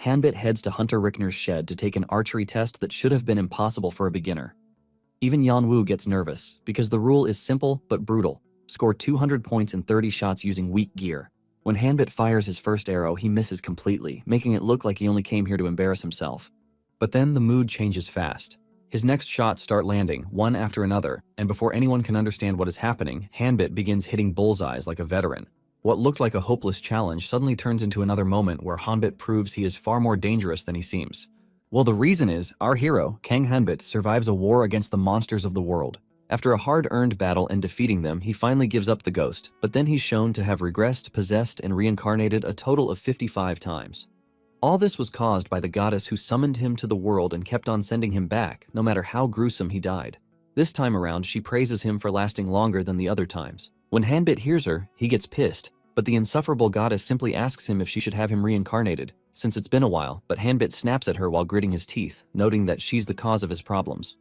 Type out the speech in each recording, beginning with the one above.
Hanbit heads to Hunter Rickner's shed to take an archery test that should have been impossible for a beginner. Even Yanwu gets nervous, because the rule is simple but brutal. Score 200 points in 30 shots using weak gear. When Hanbit fires his first arrow, he misses completely, making it look like he only came here to embarrass himself. But then the mood changes fast. His next shots start landing, one after another, and before anyone can understand what is happening, Hanbit begins hitting bullseyes like a veteran. What looked like a hopeless challenge suddenly turns into another moment where Hanbit proves he is far more dangerous than he seems. Well, the reason is, our hero, Kang Hanbit, survives a war against the monsters of the world. After a hard-earned battle and defeating them, he finally gives up the ghost, but then he's shown to have regressed, possessed, and reincarnated a total of 55 times. All this was caused by the goddess who summoned him to the world and kept on sending him back, no matter how gruesome he died. This time around, she praises him for lasting longer than the other times. When Hanbit hears her, he gets pissed, but the insufferable goddess simply asks him if she should have him reincarnated, since it's been a while, but Hanbit snaps at her while gritting his teeth, noting that she's the cause of his problems.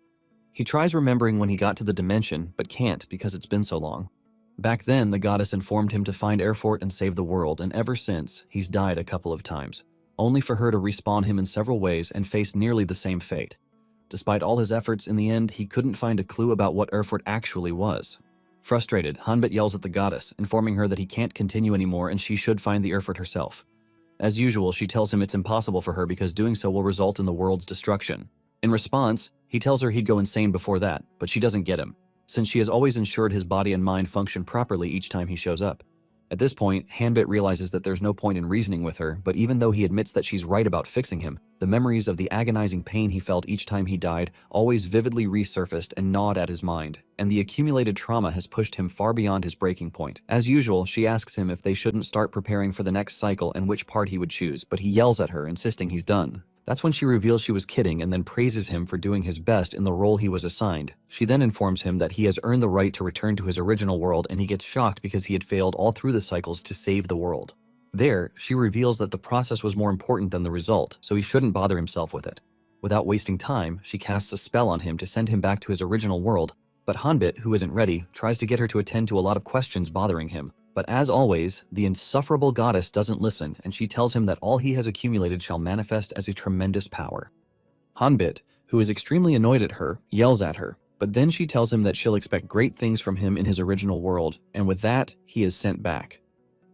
He tries remembering when he got to the dimension, but can't because it's been so long. Back then, the goddess informed him to find Erfort and save the world, and ever since, he's died a couple of times, only for her to respawn him in several ways and face nearly the same fate. Despite all his efforts, in the end, he couldn't find a clue about what Erfort actually was. Frustrated, Hanbit yells at the goddess, informing her that he can't continue anymore and she should find the Erfort herself. As usual, she tells him it's impossible for her because doing so will result in the world's destruction. In response, he tells her he'd go insane before that, but she doesn't get him, since she has always ensured his body and mind function properly each time he shows up. At this point, Hanbit realizes that there's no point in reasoning with her, but even though he admits that she's right about fixing him, the memories of the agonizing pain he felt each time he died always vividly resurfaced and gnawed at his mind, and the accumulated trauma has pushed him far beyond his breaking point. As usual, she asks him if they shouldn't start preparing for the next cycle and which part he would choose, but he yells at her, insisting he's done. That's when she reveals she was kidding and then praises him for doing his best in the role he was assigned. She then informs him that he has earned the right to return to his original world, and he gets shocked because he had failed all through the cycles to save the world. There, she reveals that the process was more important than the result, so he shouldn't bother himself with it. Without wasting time, she casts a spell on him to send him back to his original world, but Hanbit, who isn't ready, tries to get her to attend to a lot of questions bothering him. But as always, the insufferable goddess doesn't listen, and she tells him that all he has accumulated shall manifest as a tremendous power. Hanbit, who is extremely annoyed at her, yells at her, but then she tells him that she'll expect great things from him in his original world, and with that, he is sent back.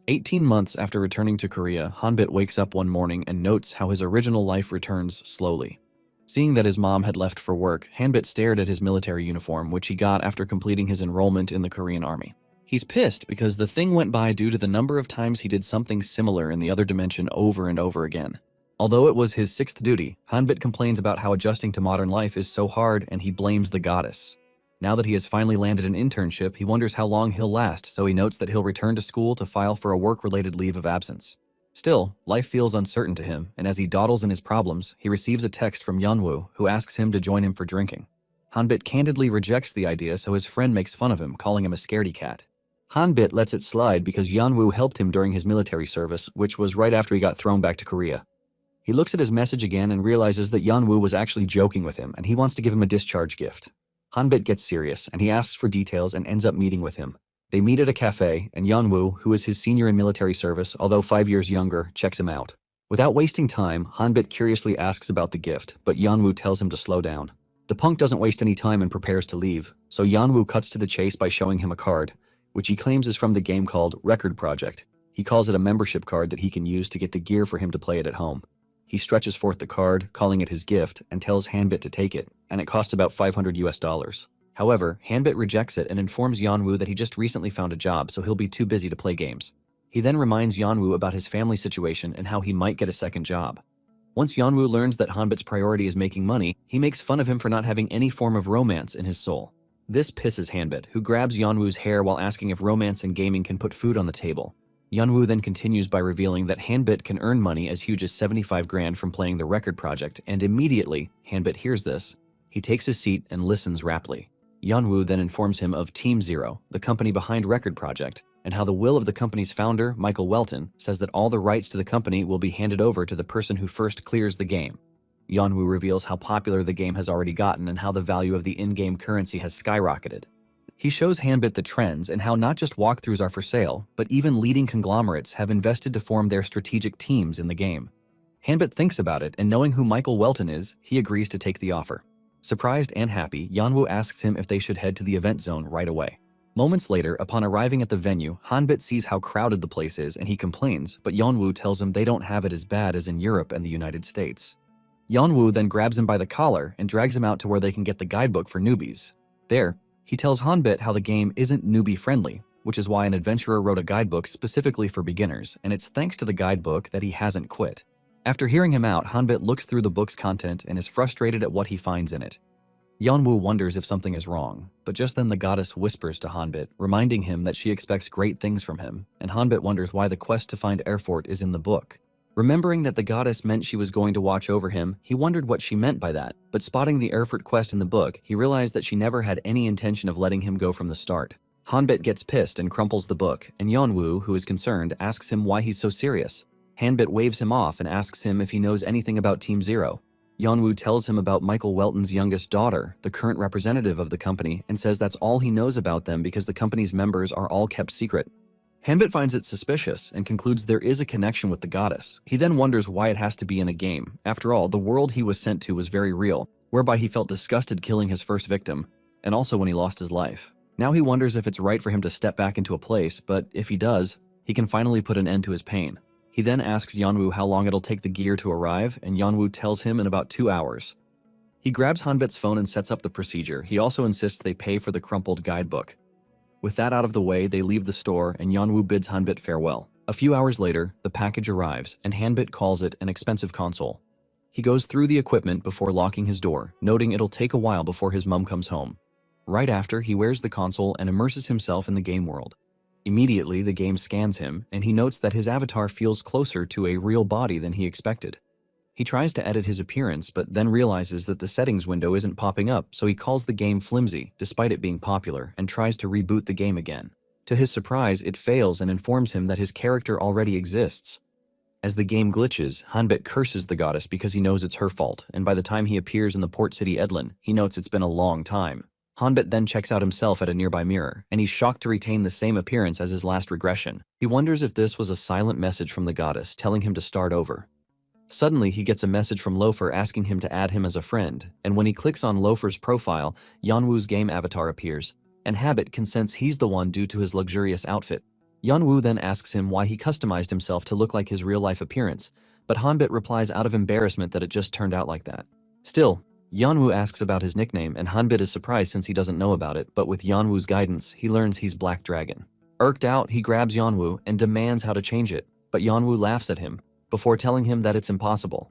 18 months after returning to Korea, Hanbit wakes up one morning and notes how his original life returns slowly. Seeing that his mom had left for work, Hanbit stared at his military uniform, which he got after completing his enrollment in the Korean army. He's pissed because the thing went by due to the number of times he did something similar in the other dimension over and over again. Although it was his 6th duty, Hanbit complains about how adjusting to modern life is so hard, and he blames the goddess. Now that he has finally landed an internship, he wonders how long he'll last, so he notes that he'll return to school to file for a work-related leave of absence. Still, life feels uncertain to him, and as he dawdles in his problems, he receives a text from Yanwu, who asks him to join him for drinking. Hanbit candidly rejects the idea, so his friend makes fun of him, calling him a scaredy cat. Hanbit lets it slide because Yanwu helped him during his military service, which was right after he got thrown back to Korea. He looks at his message again and realizes that Yanwu was actually joking with him, and he wants to give him a discharge gift. Hanbit gets serious, and he asks for details and ends up meeting with him. They meet at a cafe, and Yanwu, who is his senior in military service, although 5 years younger, checks him out. Without wasting time, Hanbit curiously asks about the gift, but Yanwu tells him to slow down. The punk doesn't waste any time and prepares to leave, so Yanwu cuts to the chase by showing him a card, which he claims is from the game called Record Project. He calls it a membership card that he can use to get the gear for him to play it at home. He stretches forth the card, calling it his gift, and tells Hanbit to take it, and it costs about $500 US. However, Hanbit rejects it and informs Yanwu that he just recently found a job, so he'll be too busy to play games. He then reminds Yanwu about his family situation and how he might get a second job. Once Yanwu learns that Hanbit's priority is making money, he makes fun of him for not having any form of romance in his soul. This pisses Hanbit, who grabs Yanwu's hair while asking if romance and gaming can put food on the table. Yanwu then continues by revealing that Hanbit can earn money as huge as 75 grand from playing the Record Project, and immediately, Hanbit hears this. He takes his seat and listens raptly. Yanwu then informs him of Team Zero, the company behind Record Project, and how the will of the company's founder, Michael Welton, says that all the rights to the company will be handed over to the person who first clears the game. Yanwu reveals how popular the game has already gotten and how the value of the in-game currency has skyrocketed. He shows Hanbit the trends and how not just walkthroughs are for sale, but even leading conglomerates have invested to form their strategic teams in the game. Hanbit thinks about it, and knowing who Michael Welton is, he agrees to take the offer. Surprised and happy, Yanwoo asks him if they should head to the event zone right away. Moments later, upon arriving at the venue, Hanbit sees how crowded the place is and he complains, but Yanwoo tells him they don't have it as bad as in Europe and the United States. Yanwoo then grabs him by the collar and drags him out to where they can get the guidebook for newbies. There, he tells Hanbit how the game isn't newbie-friendly, which is why an adventurer wrote a guidebook specifically for beginners, and it's thanks to the guidebook that he hasn't quit. After hearing him out, Hanbit looks through the book's content and is frustrated at what he finds in it. Yanwoo wonders if something is wrong, but just then the goddess whispers to Hanbit, reminding him that she expects great things from him, and Hanbit wonders why the quest to find Erfurt is in the book. Remembering that the goddess meant she was going to watch over him, he wondered what she meant by that, but spotting the Erfurt quest in the book, he realized that she never had any intention of letting him go from the start. Hanbit gets pissed and crumples the book, and Yanwoo, who is concerned, asks him why he's so serious. Hanbit waves him off and asks him if he knows anything about Team Zero. Yanwoo tells him about Michael Welton's youngest daughter, the current representative of the company, and says that's all he knows about them because the company's members are all kept secret. Hanbit finds it suspicious and concludes there is a connection with the goddess. He then wonders why it has to be in a game. After all, the world he was sent to was very real, whereby he felt disgusted killing his first victim, and also when he lost his life. Now he wonders if it's right for him to step back into a place, but if he does, he can finally put an end to his pain. He then asks Yanwoo how long it'll take the gear to arrive, and Yanwoo tells him in about 2 hours. He grabs Hanbit's phone and sets up the procedure. He also insists they pay for the crumpled guidebook. With that out of the way, they leave the store, and Yanwoo bids Hanbit farewell. A few hours later, the package arrives, and Hanbit calls it an expensive console. He goes through the equipment before locking his door, noting it'll take a while before his mom comes home. Right after, he wears the console and immerses himself in the game world. Immediately, the game scans him, and he notes that his avatar feels closer to a real body than he expected. He tries to edit his appearance, but then realizes that the settings window isn't popping up, so he calls the game flimsy, despite it being popular, and tries to reboot the game again. To his surprise, it fails and informs him that his character already exists. As the game glitches, Hanbit curses the goddess because he knows it's her fault, and by the time he appears in the port city Edlin, he notes it's been a long time. Hanbit then checks out himself at a nearby mirror, and he's shocked to retain the same appearance as his last regression. He wonders if this was a silent message from the goddess telling him to start over. Suddenly, he gets a message from Loafer asking him to add him as a friend, and when he clicks on Loafer's profile, Yanwoo's game avatar appears, and Hanbit can sense he's the one due to his luxurious outfit. Yanwoo then asks him why he customized himself to look like his real-life appearance, but Hanbit replies out of embarrassment that it just turned out like that. Still, Yanwoo asks about his nickname, and Hanbit is surprised since he doesn't know about it, but with Yanwoo's guidance, he learns he's Black Dragon. Irked out, he grabs Yanwoo and demands how to change it, but Yanwoo laughs at him, before telling him that it's impossible.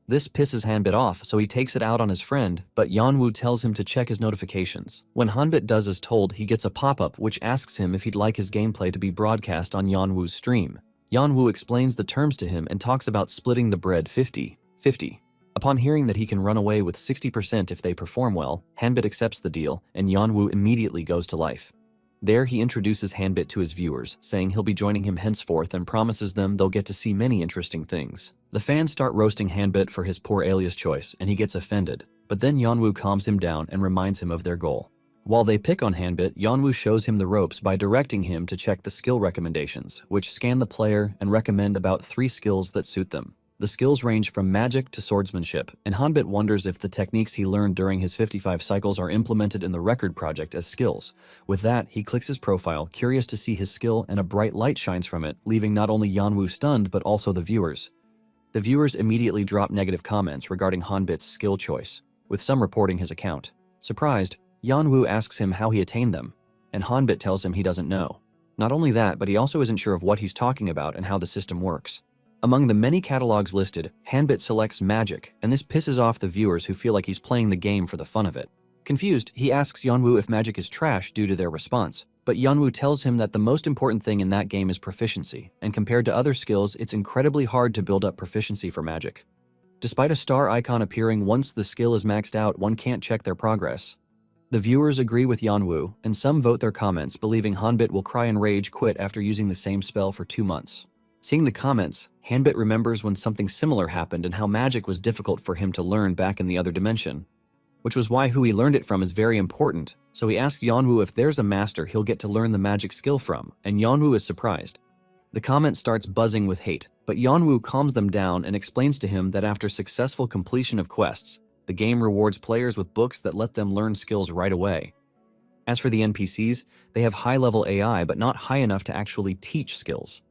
This pisses Hanbit off, so he takes it out on his friend, but Yanwoo tells him to check his notifications. When Hanbit does as told, he gets a pop-up which asks him if he'd like his gameplay to be broadcast on Yanwoo's stream. Yanwoo explains the terms to him and talks about splitting the bread 50-50. Upon hearing that he can run away with 60% if they perform well, Hanbit accepts the deal, and Yanwoo immediately goes to life. There, he introduces Hanbit to his viewers, saying he'll be joining him henceforth and promises them they'll get to see many interesting things. The fans start roasting Hanbit for his poor alias choice, and he gets offended, but then Yanwoo calms him down and reminds him of their goal. While they pick on Hanbit, Yanwoo shows him the ropes by directing him to check the skill recommendations, which scan the player and recommend about 3 skills that suit them. The skills range from magic to swordsmanship, and Hanbit wonders if the techniques he learned during his 55 cycles are implemented in the record project as skills. With that, he clicks his profile, curious to see his skill, and a bright light shines from it, leaving not only Yanwoo stunned but also the viewers. The viewers immediately drop negative comments regarding Hanbit's skill choice, with some reporting his account. Surprised, Yanwoo asks him how he attained them, and Hanbit tells him he doesn't know. Not only that, but he also isn't sure of what he's talking about and how the system works. Among the many catalogs listed, Hanbit selects magic, and this pisses off the viewers who feel like he's playing the game for the fun of it. Confused, he asks Yanwoo if magic is trash due to their response, but Yanwoo tells him that the most important thing in that game is proficiency, and compared to other skills, it's incredibly hard to build up proficiency for magic. Despite a star icon appearing once the skill is maxed out, one can't check their progress. The viewers agree with Yanwoo, and some vote their comments, believing Hanbit will cry and rage quit after using the same spell for 2 months. Seeing the comments, Hanbit remembers when something similar happened and how magic was difficult for him to learn back in the other dimension, which was why who he learned it from is very important, so he asks Yanwoo if there's a master he'll get to learn the magic skill from, and Yanwoo is surprised. The comment starts buzzing with hate, But Yanwu calms them down and explains to him that after successful completion of quests, the game rewards players with books that let them learn skills right away. As for the NPCs, they have high-level AI but not high enough to actually teach skills.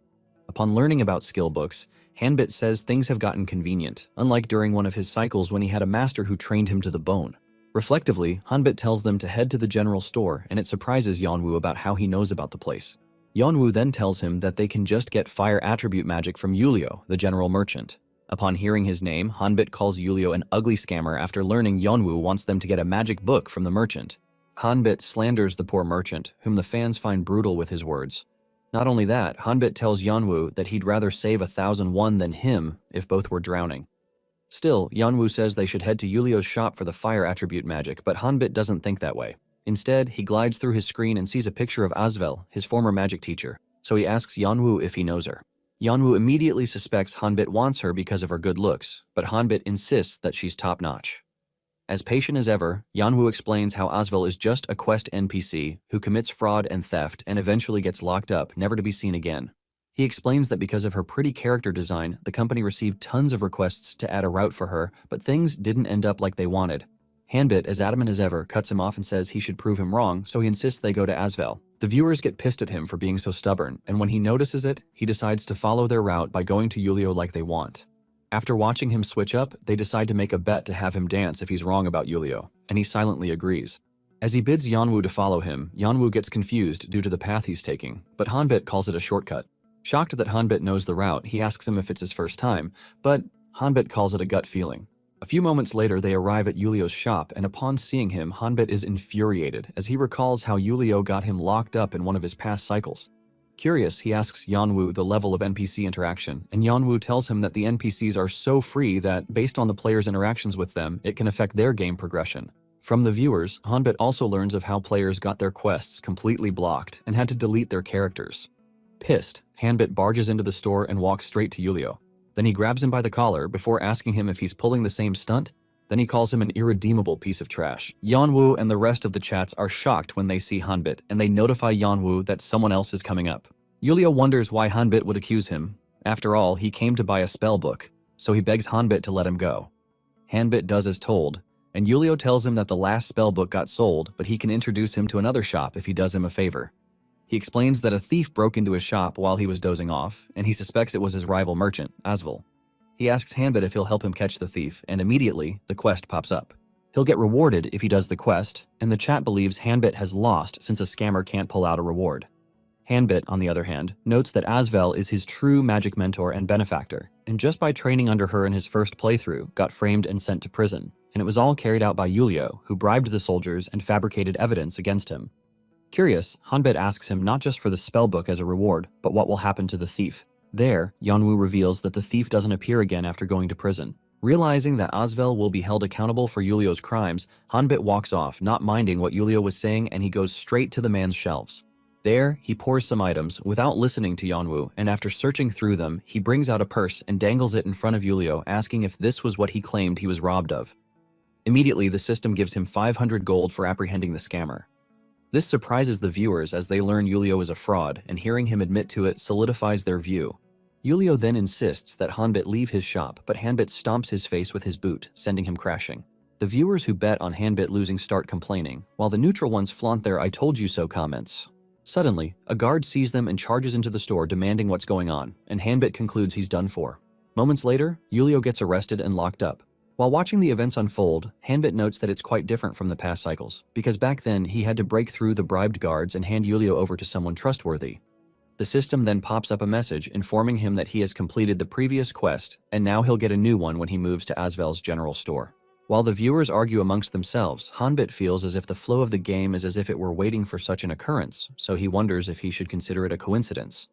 Upon learning about skill books, Hanbit says things have gotten convenient, unlike during one of his cycles when he had a master who trained him to the bone. Reflectively, Hanbit tells them to head to the general store, and it surprises Yanwu about how he knows about the place. Yanwu then tells him that they can just get fire attribute magic from Yulio, the general merchant. Upon hearing his name, Hanbit calls Yulio an ugly scammer after learning Yanwu wants them to get a magic book from the merchant. Hanbit slanders the poor merchant, whom the fans find brutal with his words. Not only that, Hanbit tells Yanwu that he'd rather save 1,001 than him if both were drowning. Still, Yanwu says they should head to Yulio's shop for the fire attribute magic, but Hanbit doesn't think that way. Instead, he glides through his screen and sees a picture of Asvel, his former magic teacher, so he asks Yanwu if he knows her. Yanwu immediately suspects Hanbit wants her because of her good looks, but Hanbit insists that she's top-notch. As patient as ever, Yanwu explains how Asvel is just a quest NPC who commits fraud and theft and eventually gets locked up, never to be seen again. He explains that because of her pretty character design, the company received tons of requests to add a route for her, but things didn't end up like they wanted. Hanbit, as adamant as ever, cuts him off and says he should prove him wrong, so he insists they go to Asvel. The viewers get pissed at him for being so stubborn, and when he notices it, he decides to follow their route by going to Yulio like they want. After watching him switch up, they decide to make a bet to have him dance if he's wrong about Yulio, and he silently agrees. As he bids Yanwu to follow him, Yanwu gets confused due to the path he's taking, but Hanbit calls it a shortcut. Shocked that Hanbit knows the route, he asks him if it's his first time, but Hanbit calls it a gut feeling. A few moments later, they arrive at Yulio's shop, and upon seeing him, Hanbit is infuriated, as he recalls how Yulio got him locked up in one of his past cycles. Curious, he asks Yanwu the level of NPC interaction, and Yanwu tells him that the NPCs are so free that, based on the player's interactions with them, it can affect their game progression. From the viewers, Hanbit also learns of how players got their quests completely blocked and had to delete their characters. Pissed, Hanbit barges into the store and walks straight to Yulio. Then he grabs him by the collar before asking him if he's pulling the same stunt. Then he calls him an irredeemable piece of trash. Yanwu and the rest of the chats are shocked when they see Hanbit, and they notify Yanwu that someone else is coming up. Yulio wonders why Hanbit would accuse him. After all, he came to buy a spell book, so he begs Hanbit to let him go. Hanbit does as told, and Yulio tells him that the last spell book got sold, but he can introduce him to another shop if he does him a favor. He explains that a thief broke into his shop while he was dozing off, and he suspects it was his rival merchant, Asvel. He asks Hanbit if he'll help him catch the thief, and immediately, the quest pops up. He'll get rewarded if he does the quest, and the chat believes Hanbit has lost since a scammer can't pull out a reward. Hanbit, on the other hand, notes that Asvel is his true magic mentor and benefactor, and just by training under her in his first playthrough, got framed and sent to prison, and it was all carried out by Yulio, who bribed the soldiers and fabricated evidence against him. Curious, Hanbit asks him not just for the spellbook as a reward, but what will happen to the thief. There, Yanwu reveals that the thief doesn't appear again after going to prison. Realizing that Asvel will be held accountable for Yulio's crimes, Hanbit walks off, not minding what Yulio was saying, and he goes straight to the man's shelves. There, he pours some items without listening to Yanwu, and after searching through them, he brings out a purse and dangles it in front of Yulio, asking if this was what he claimed he was robbed of. Immediately, the system gives him 500 gold for apprehending the scammer. This surprises the viewers as they learn Yulio is a fraud, and hearing him admit to it solidifies their view. Yulio then insists that Hanbit leave his shop, but Hanbit stomps his face with his boot, sending him crashing. The viewers who bet on Hanbit losing start complaining, while the neutral ones flaunt their "I told you so" comments. Suddenly, a guard sees them and charges into the store demanding what's going on, and Hanbit concludes he's done for. Moments later, Yulio gets arrested and locked up. While watching the events unfold, Hanbit notes that it's quite different from the past cycles, because back then he had to break through the bribed guards and hand Yulio over to someone trustworthy. The system then pops up a message informing him that he has completed the previous quest, and now he'll get a new one when he moves to Asvel's general store. While the viewers argue amongst themselves, Hanbit feels as if the flow of the game is as if it were waiting for such an occurrence, so he wonders if he should consider it a coincidence.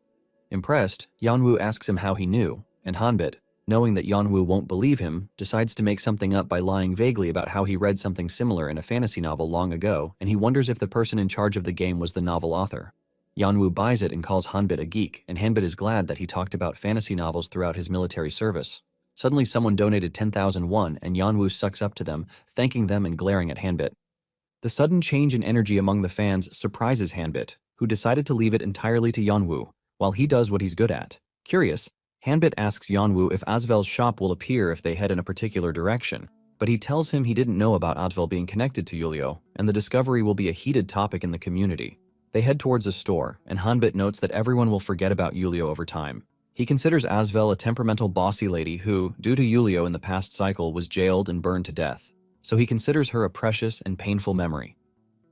Impressed, Yanwu asks him how he knew, and Hanbit, knowing that Yanwu won't believe him, decides to make something up by lying vaguely about how he read something similar in a fantasy novel long ago, and he wonders if the person in charge of the game was the novel author. Yanwu buys it and calls Hanbit a geek, and Hanbit is glad that he talked about fantasy novels throughout his military service. Suddenly someone donated 10,001, and Yanwu sucks up to them, thanking them and glaring at Hanbit. The sudden change in energy among the fans surprises Hanbit, who decided to leave it entirely to Yanwu, while he does what he's good at. Curious, Hanbit asks Yeonwoo if Asvel's shop will appear if they head in a particular direction, but he tells him he didn't know about Asvel being connected to Yulio, and the discovery will be a heated topic in the community. They head towards a store, and Hanbit notes that everyone will forget about Yulio over time. He considers Asvel a temperamental bossy lady who, due to Yulio in the past cycle, was jailed and burned to death, so he considers her a precious and painful memory.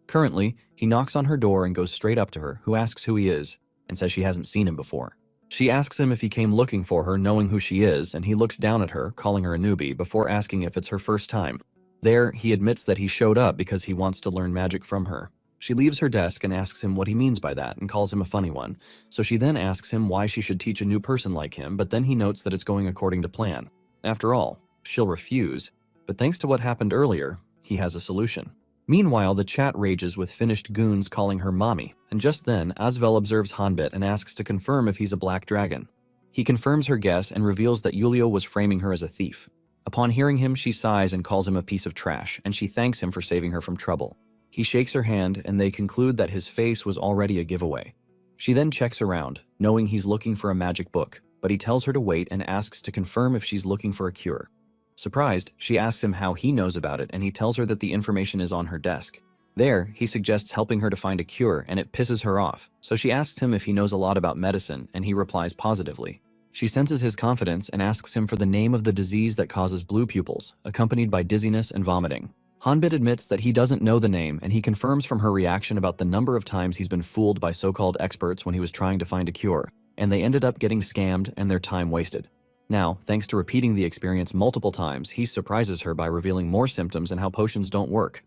Currently, he knocks on her door and goes straight up to her, who asks who he is, and says she hasn't seen him before. She asks him if he came looking for her, knowing who she is, and he looks down at her, calling her a newbie, before asking if it's her first time. There, he admits that he showed up because he wants to learn magic from her. She leaves her desk and asks him what he means by that and calls him a funny one, so she then asks him why she should teach a new person like him, but then he notes that it's going according to plan. After all, she'll refuse, but thanks to what happened earlier, he has a solution. Meanwhile, the chat rages with finished goons calling her mommy, and just then, Asvel observes Hanbit and asks to confirm if he's a black dragon. He confirms her guess and reveals that Yulio was framing her as a thief. Upon hearing him, she sighs and calls him a piece of trash, and she thanks him for saving her from trouble. He shakes her hand, and they conclude that his face was already a giveaway. She then checks around, knowing he's looking for a magic book, but he tells her to wait and asks to confirm if she's looking for a cure. Surprised, she asks him how he knows about it, and he tells her that the information is on her desk. There, he suggests helping her to find a cure, and it pisses her off, so she asks him if he knows a lot about medicine, and he replies positively. She senses his confidence and asks him for the name of the disease that causes blue pupils, accompanied by dizziness and vomiting. Hanbit admits that he doesn't know the name, and he confirms from her reaction about the number of times he's been fooled by so-called experts when he was trying to find a cure, and they ended up getting scammed and their time wasted. Now, thanks to repeating the experience multiple times, he surprises her by revealing more symptoms and how potions don't work.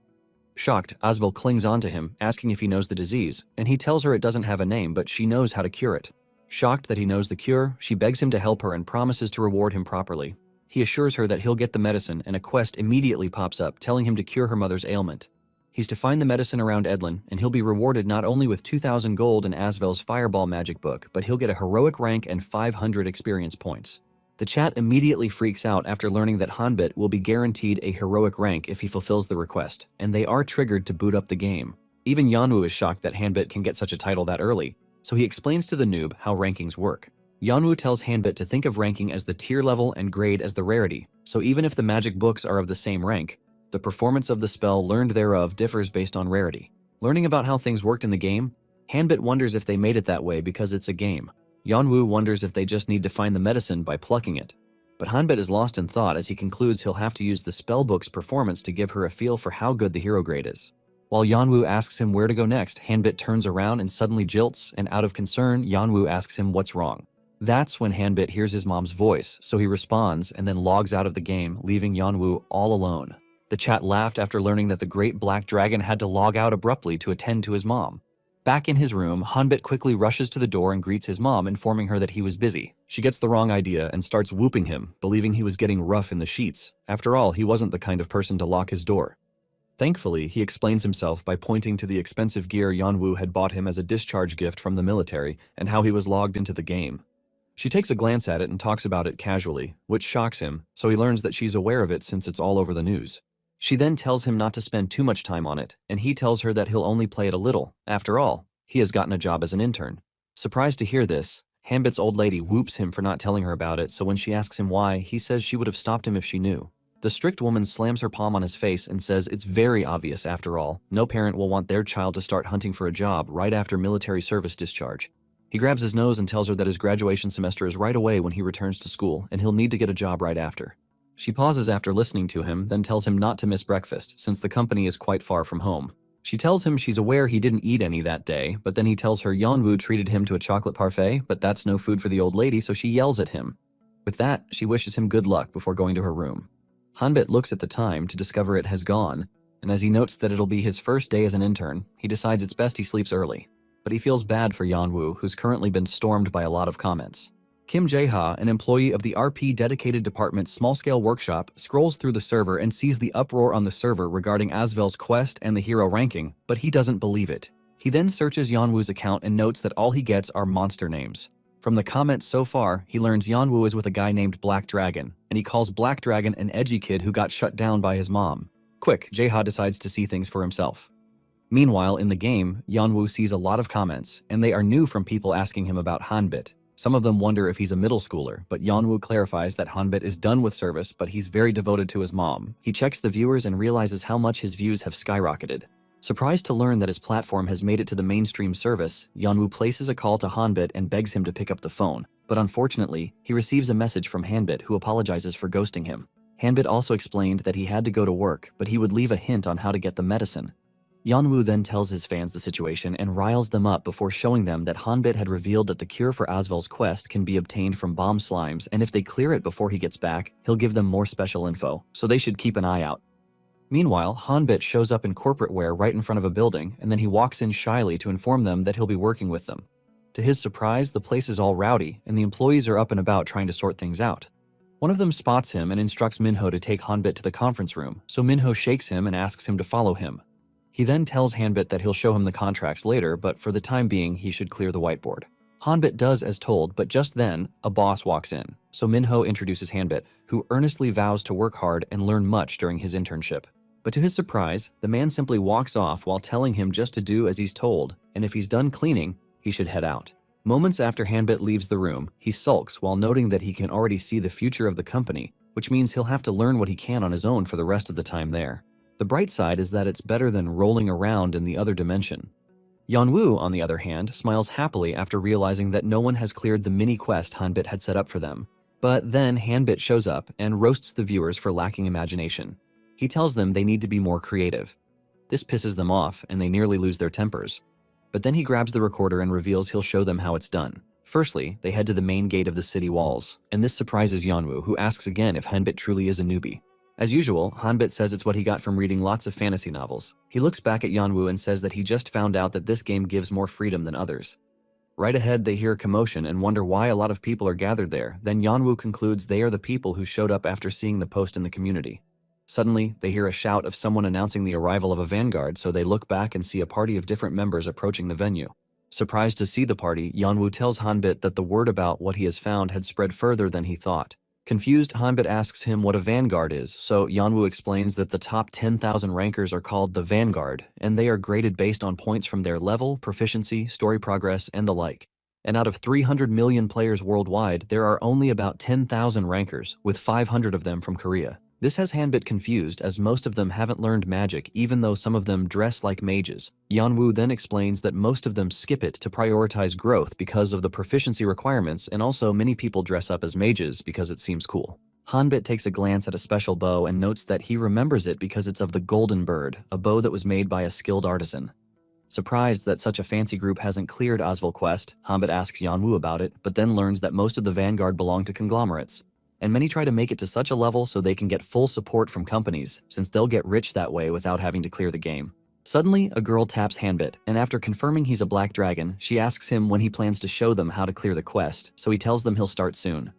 Shocked, Asvel clings onto him, asking if he knows the disease, and he tells her it doesn't have a name, but she knows how to cure it. Shocked that he knows the cure, she begs him to help her and promises to reward him properly. He assures her that he'll get the medicine, and a quest immediately pops up, telling him to cure her mother's ailment. He's to find the medicine around Edlin, and he'll be rewarded not only with 2,000 gold in Asvel's Fireball magic book, but he'll get a heroic rank and 500 experience points. The chat immediately freaks out after learning that Hanbit will be guaranteed a heroic rank if he fulfills the request, and they are triggered to boot up the game. Even Yeonwoo is shocked that Hanbit can get such a title that early, so he explains to the noob how rankings work. Yeonwoo tells Hanbit to think of ranking as the tier level and grade as the rarity, so even if the magic books are of the same rank, the performance of the spell learned thereof differs based on rarity. Learning about how things worked in the game, Hanbit wonders if they made it that way because it's a game. Yeonwoo wonders if they just need to find the medicine by plucking it. But Hanbit is lost in thought as he concludes he'll have to use the spellbook's performance to give her a feel for how good the hero grade is. While Yeonwoo asks him where to go next, Hanbit turns around and suddenly jilts, and out of concern, Yeonwoo asks him what's wrong. That's when Hanbit hears his mom's voice, so he responds and then logs out of the game, leaving Yeonwoo all alone. The chat laughed after learning that the great black dragon had to log out abruptly to attend to his mom. Back in his room, Hanbit quickly rushes to the door and greets his mom, informing her that he was busy. She gets the wrong idea and starts whooping him, believing he was getting rough in the sheets. After all, he wasn't the kind of person to lock his door. Thankfully, he explains himself by pointing to the expensive gear Yeonwoo had bought him as a discharge gift from the military and how he was logged into the game. She takes a glance at it and talks about it casually, which shocks him, so he learns that she's aware of it since it's all over the news. She then tells him not to spend too much time on it, and he tells her that he'll only play it a little. After all, he has gotten a job as an intern. Surprised to hear this, Hanbit's old lady whoops him for not telling her about it, so when she asks him why, he says she would have stopped him if she knew. The strict woman slams her palm on his face and says it's very obvious after all. No parent will want their child to start hunting for a job right after military service discharge. He grabs his nose and tells her that his graduation semester is right away when he returns to school, and he'll need to get a job right after. She pauses after listening to him, then tells him not to miss breakfast, since the company is quite far from home. She tells him she's aware he didn't eat any that day, but then he tells her Yeonwoo treated him to a chocolate parfait, but that's no food for the old lady, so she yells at him. With that, she wishes him good luck before going to her room. Hanbit looks at the time to discover it has gone, and as he notes that it'll be his first day as an intern, he decides it's best he sleeps early. But he feels bad for Yeonwoo, who's currently been stormed by a lot of comments. Kim Jae-ha, an employee of the RP Dedicated Department's small-scale workshop, scrolls through the server and sees the uproar on the server regarding Asvel's quest and the hero ranking, but he doesn't believe it. He then searches Yeonwoo's account and notes that all he gets are monster names. From the comments so far, he learns Yeonwoo is with a guy named Black Dragon, and he calls Black Dragon an edgy kid who got shut down by his mom. Quick, Jae-ha decides to see things for himself. Meanwhile, in the game, Yeonwoo sees a lot of comments, and they are new from people asking him about Hanbit. Some of them wonder if he's a middle schooler, but Yeonwoo clarifies that Hanbit is done with service, but he's very devoted to his mom. He checks the viewers and realizes how much his views have skyrocketed. Surprised to learn that his platform has made it to the mainstream service, Yeonwoo places a call to Hanbit and begs him to pick up the phone, but unfortunately, he receives a message from Hanbit who apologizes for ghosting him. Hanbit also explained that he had to go to work, but he would leave a hint on how to get the medicine. Yeonwoo then tells his fans the situation and riles them up before showing them that Hanbit had revealed that the cure for Asvel's quest can be obtained from bomb slimes, and if they clear it before he gets back, he'll give them more special info, so they should keep an eye out. Meanwhile, Hanbit shows up in corporate wear right in front of a building, and then he walks in shyly to inform them that he'll be working with them. To his surprise, the place is all rowdy, and the employees are up and about trying to sort things out. One of them spots him and instructs Minho to take Hanbit to the conference room, so Minho shakes him and asks him to follow him. He then tells Hanbit that he'll show him the contracts later, but for the time being, he should clear the whiteboard. Hanbit does as told, but just then, a boss walks in, so Minho introduces Hanbit, who earnestly vows to work hard and learn much during his internship. But to his surprise, the man simply walks off while telling him just to do as he's told, and if he's done cleaning, he should head out. Moments after Hanbit leaves the room, he sulks while noting that he can already see the future of the company, which means he'll have to learn what he can on his own for the rest of the time there. The bright side is that it's better than rolling around in the other dimension. Yeonwoo, on the other hand, smiles happily after realizing that no one has cleared the mini-quest Hanbit had set up for them. But then Hanbit shows up and roasts the viewers for lacking imagination. He tells them they need to be more creative. This pisses them off, and they nearly lose their tempers. But then he grabs the recorder and reveals he'll show them how it's done. Firstly, they head to the main gate of the city walls, and this surprises Yeonwoo, who asks again if Hanbit truly is a newbie. As usual, Hanbit says it's what he got from reading lots of fantasy novels. He looks back at Yeonwoo and says that he just found out that this game gives more freedom than others. Right ahead, they hear a commotion and wonder why a lot of people are gathered there. Then Yeonwoo concludes they are the people who showed up after seeing the post in the community. Suddenly, they hear a shout of someone announcing the arrival of a vanguard, so they look back and see a party of different members approaching the venue. Surprised to see the party, Yeonwoo tells Hanbit that the word about what he has found had spread further than he thought. Confused, Hanbit asks him what a vanguard is, so Yeonwoo explains that the top 10,000 rankers are called the Vanguard, and they are graded based on points from their level, proficiency, story progress, and the like. And out of 300 million players worldwide, there are only about 10,000 rankers, with 500 of them from Korea. This has Hanbit confused, as most of them haven't learned magic, even though some of them dress like mages. Yeonwoo then explains that most of them skip it to prioritize growth because of the proficiency requirements, and also many people dress up as mages because it seems cool. Hanbit takes a glance at a special bow and notes that he remembers it because it's of the Golden Bird, a bow that was made by a skilled artisan. Surprised that such a fancy group hasn't cleared Asvel quest, Hanbit asks Yeonwoo about it, but then learns that most of the Vanguard belong to conglomerates. And many try to make it to such a level so they can get full support from companies, since they'll get rich that way without having to clear the game. Suddenly, a girl taps Hanbit, and after confirming he's a black dragon, she asks him when he plans to show them how to clear the quest, so he tells them he'll start soon.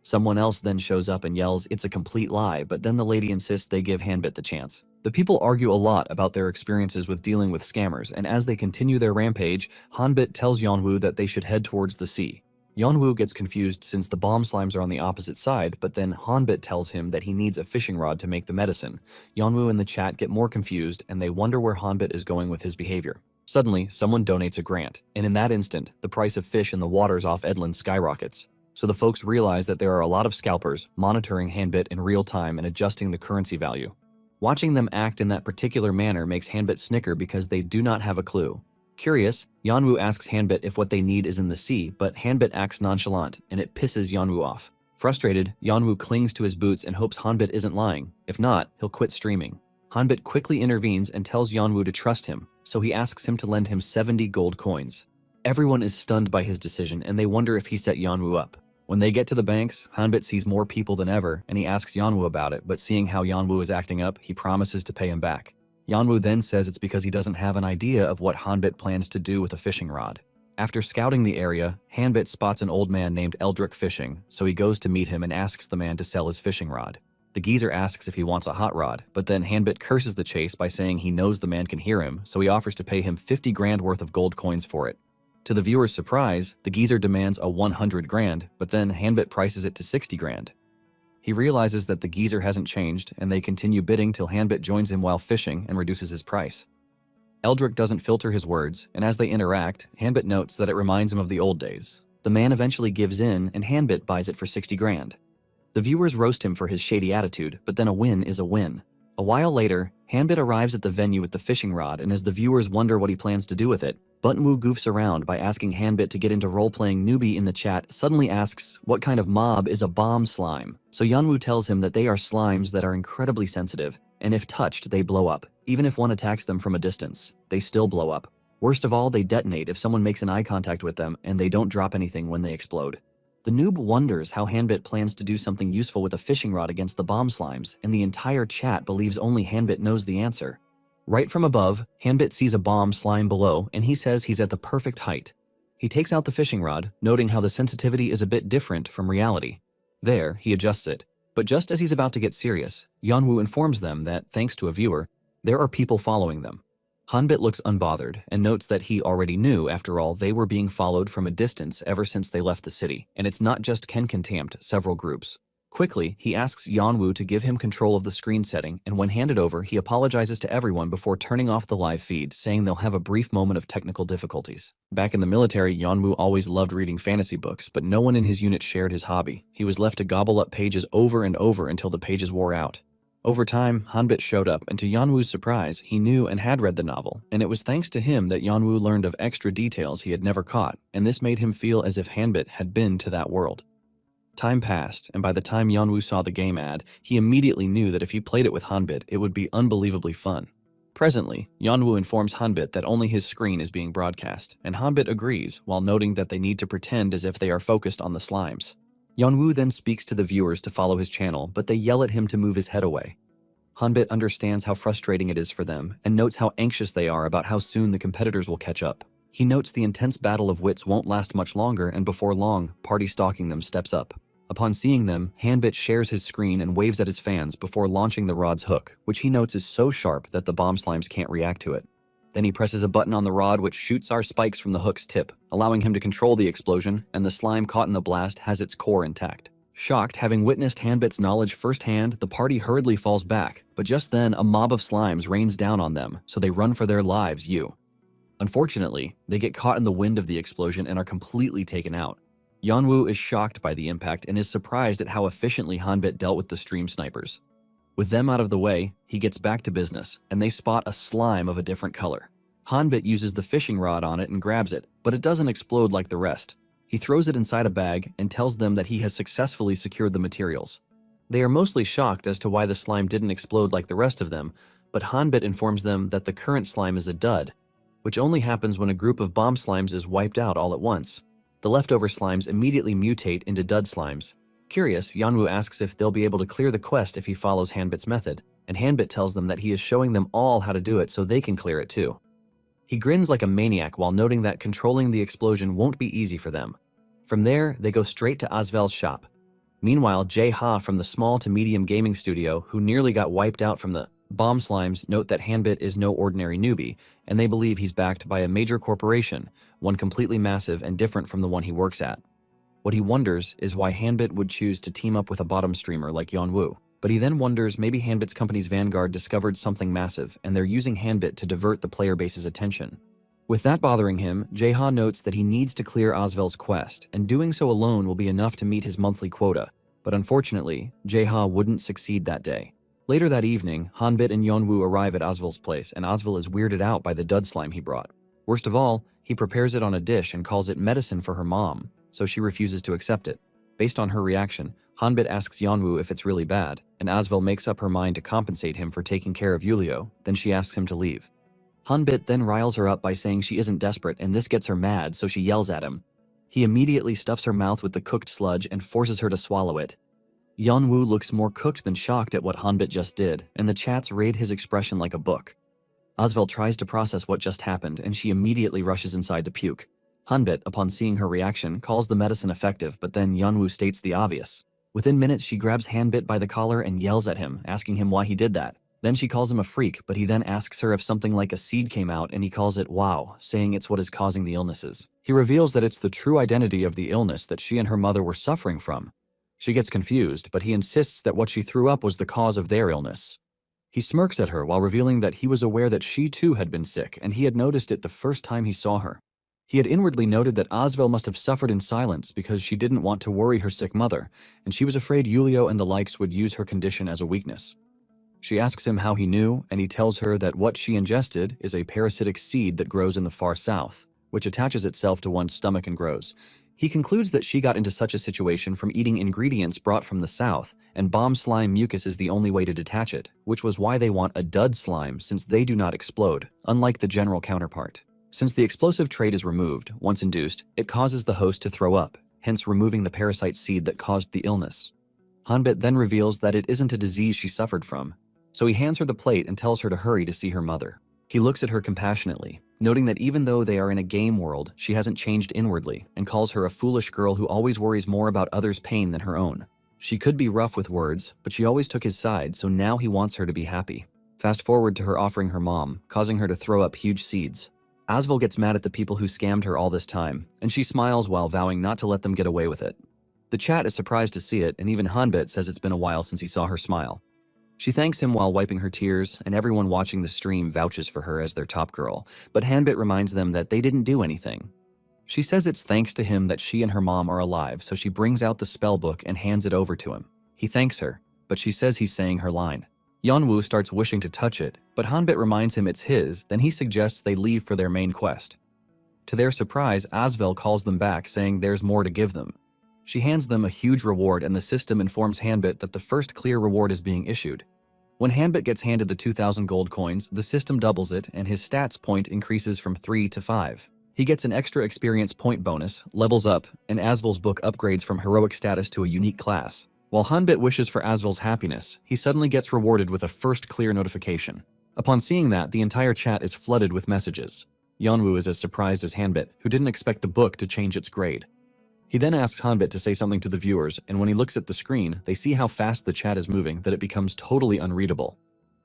Someone else then shows up and yells it's a complete lie, but then the lady insists they give Hanbit the chance. The people argue a lot about their experiences with dealing with scammers, and as they continue their rampage, Hanbit tells Yeonwoo that they should head towards the sea. Yeonwoo gets confused since the bomb slimes are on the opposite side, but then Hanbit tells him that he needs a fishing rod to make the medicine. Yeonwoo and the chat get more confused, and they wonder where Hanbit is going with his behavior. Suddenly, someone donates a grant, and in that instant, the price of fish in the waters off Edland skyrockets. So the folks realize that there are a lot of scalpers monitoring Hanbit in real time and adjusting the currency value. Watching them act in that particular manner makes Hanbit snicker because they do not have a clue. Curious, Yeonwoo asks Hanbit if what they need is in the sea, but Hanbit acts nonchalant, and it pisses Yeonwoo off. Frustrated, Yeonwoo clings to his boots and hopes Hanbit isn't lying. If not, he'll quit streaming. Hanbit quickly intervenes and tells Yeonwoo to trust him, so he asks him to lend him 70 gold coins. Everyone is stunned by his decision, and they wonder if he set Yeonwoo up. When they get to the banks, Hanbit sees more people than ever, and he asks Yeonwoo about it, but seeing how Yeonwoo is acting up, he promises to pay him back. Yeonwoo then says it's because he doesn't have an idea of what Hanbit plans to do with a fishing rod. After scouting the area, Hanbit spots an old man named Eldrick fishing, so he goes to meet him and asks the man to sell his fishing rod. The geezer asks if he wants a hot rod, but then Hanbit curses the chase by saying he knows the man can hear him, so he offers to pay him 50 grand worth of gold coins for it. To the viewer's surprise, the geezer demands a 100 grand, but then Hanbit prices it to 60 grand. He realizes that the geezer hasn't changed, and they continue bidding till Hanbit joins him while fishing and reduces his price. Eldrick doesn't filter his words, and as they interact, Hanbit notes that it reminds him of the old days. The man eventually gives in, and Hanbit buys it for 60 grand. The viewers roast him for his shady attitude, but then a win is a win. A while later, Hanbit arrives at the venue with the fishing rod, and as the viewers wonder what he plans to do with it, Buttonwoo goofs around by asking Hanbit to get into role-playing. Newbie in the chat suddenly asks what kind of mob is a bomb slime, so Yeonwoo tells him that they are slimes that are incredibly sensitive, and if touched, they blow up. Even if one attacks them from a distance, they still blow up. Worst of all, they detonate if someone makes an eye contact with them, and they don't drop anything when they explode. The noob wonders how Hanbit plans to do something useful with a fishing rod against the bomb slimes, and the entire chat believes only Hanbit knows the answer. Right from above, Hanbit sees a bomb slime below, and he says he's at the perfect height. He takes out the fishing rod, noting how the sensitivity is a bit different from reality. There, he adjusts it. But just as he's about to get serious, Yeonwoo informs them that, thanks to a viewer, there are people following them. Hanbit looks unbothered and notes that he already knew, after all, they were being followed from a distance ever since they left the city, and it's not just Ken tamped several groups. Quickly, he asks Yeonwoo to give him control of the screen setting, and when handed over, he apologizes to everyone before turning off the live feed, saying they'll have a brief moment of technical difficulties. Back in the military, Yeonwoo always loved reading fantasy books, but no one in his unit shared his hobby. He was left to gobble up pages over and over until the pages wore out. Over time, Hanbit showed up, and to Yeonwoo's surprise, he knew and had read the novel, and it was thanks to him that Yeonwoo learned of extra details he had never caught, and this made him feel as if Hanbit had been to that world. Time passed, and by the time Yeonwoo saw the game ad, he immediately knew that if he played it with Hanbit, it would be unbelievably fun. Presently, Yeonwoo informs Hanbit that only his screen is being broadcast, and Hanbit agrees, while noting that they need to pretend as if they are focused on the slimes. Yeonwoo then speaks to the viewers to follow his channel, but they yell at him to move his head away. Hanbit understands how frustrating it is for them, and notes how anxious they are about how soon the competitors will catch up. He notes the intense battle of wits won't last much longer, and before long, party stalking them steps up. Upon seeing them, Hanbit shares his screen and waves at his fans before launching the rod's hook, which he notes is so sharp that the bomb slimes can't react to it. Then he presses a button on the rod which shoots our spikes from the hook's tip, allowing him to control the explosion, and the slime caught in the blast has its core intact. Shocked, having witnessed Hanbit's knowledge firsthand, the party hurriedly falls back, but just then a mob of slimes rains down on them, so they run for their lives. Unfortunately, they get caught in the wind of the explosion and are completely taken out. Yeonwoo is shocked by the impact and is surprised at how efficiently Hanbit dealt with the stream snipers. With them out of the way, he gets back to business, and they spot a slime of a different color. Hanbit uses the fishing rod on it and grabs it, but it doesn't explode like the rest. He throws it inside a bag and tells them that he has successfully secured the materials. They are mostly shocked as to why the slime didn't explode like the rest of them, but Hanbit informs them that the current slime is a dud, which only happens when a group of bomb slimes is wiped out all at once. The leftover slimes immediately mutate into dud slimes. Curious, Yeonwoo asks if they'll be able to clear the quest if he follows Hanbit's method, and Hanbit tells them that he is showing them all how to do it so they can clear it too. He grins like a maniac while noting that controlling the explosion won't be easy for them. From there, they go straight to Asvel's shop. Meanwhile, Jae-ha from the small to medium gaming studio, who nearly got wiped out from the bomb slimes, note that Hanbit is no ordinary newbie, and they believe he's backed by a major corporation, one completely massive and different from the one he works at. What he wonders is why Hanbit would choose to team up with a bottom streamer like Yeonwoo, but he then wonders maybe Hanbit's company's Vanguard discovered something massive and they're using Hanbit to divert the player base's attention. With that bothering him, Jae-ha notes that he needs to clear Asvel's quest, and doing so alone will be enough to meet his monthly quota, but unfortunately, Jae-ha wouldn't succeed that day. Later that evening, Hanbit and Yeonwoo arrive at Asvel's place, and Asvel is weirded out by the dud slime he brought. Worst of all, he prepares it on a dish and calls it medicine for her mom, so she refuses to accept it. Based on her reaction, Hanbit asks Yeonwoo if it's really bad, and Asvel makes up her mind to compensate him for taking care of Yulio, then she asks him to leave. Hanbit then riles her up by saying she isn't desperate, and this gets her mad, so she yells at him. He immediately stuffs her mouth with the cooked sludge and forces her to swallow it. Yeonwoo looks more cooked than shocked at what Hanbit just did, and the chats rate his expression like a book. Asvel tries to process what just happened, and she immediately rushes inside to puke. Hanbit, upon seeing her reaction, calls the medicine effective, but then Yeonwoo states the obvious. Within minutes, she grabs Hanbit by the collar and yells at him, asking him why he did that. Then she calls him a freak, but he then asks her if something like a seed came out, and he calls it wow, saying it's what is causing the illnesses. He reveals that it's the true identity of the illness that she and her mother were suffering from. She gets confused, but he insists that what she threw up was the cause of their illness. He smirks at her while revealing that he was aware that she too had been sick, and he had noticed it the first time he saw her. He had inwardly noted that Asvel must have suffered in silence because she didn't want to worry her sick mother, and she was afraid Julio and the likes would use her condition as a weakness. She asks him how he knew, and he tells her that what she ingested is a parasitic seed that grows in the far south, which attaches itself to one's stomach and grows. He concludes that she got into such a situation from eating ingredients brought from the south, and bomb slime mucus is the only way to detach it, which was why they want a dud slime since they do not explode, unlike the general counterpart. Since the explosive trait is removed, once induced, it causes the host to throw up, hence removing the parasite seed that caused the illness. Hanbit then reveals that it isn't a disease she suffered from, so he hands her the plate and tells her to hurry to see her mother. He looks at her compassionately, noting that even though they are in a game world, she hasn't changed inwardly, and calls her a foolish girl who always worries more about others' pain than her own. She could be rough with words, but she always took his side, so now he wants her to be happy. Fast forward to her offering her mom, causing her to throw up huge seeds. Asvel gets mad at the people who scammed her all this time, and she smiles while vowing not to let them get away with it. The chat is surprised to see it, and even Hanbit says it's been a while since he saw her smile. She thanks him while wiping her tears, and everyone watching the stream vouches for her as their top girl, but Hanbit reminds them that they didn't do anything. She says it's thanks to him that she and her mom are alive, so she brings out the spell book and hands it over to him. He thanks her, but she says he's saying her line. Yeonwoo starts wishing to touch it, but Hanbit reminds him it's his, then he suggests they leave for their main quest. To their surprise, Asvel calls them back, saying there's more to give them. She hands them a huge reward, and the system informs Hanbit that the first clear reward is being issued. When Hanbit gets handed the 2,000 gold coins, the system doubles it, and his stats point increases from 3 to 5. He gets an extra experience point bonus, levels up, and Asvel's book upgrades from heroic status to a unique class. While Hanbit wishes for Asvel's happiness, he suddenly gets rewarded with a first clear notification. Upon seeing that, the entire chat is flooded with messages. Yeonwoo is as surprised as Hanbit, who didn't expect the book to change its grade. He then asks Hanbit to say something to the viewers, and when he looks at the screen, they see how fast the chat is moving that it becomes totally unreadable.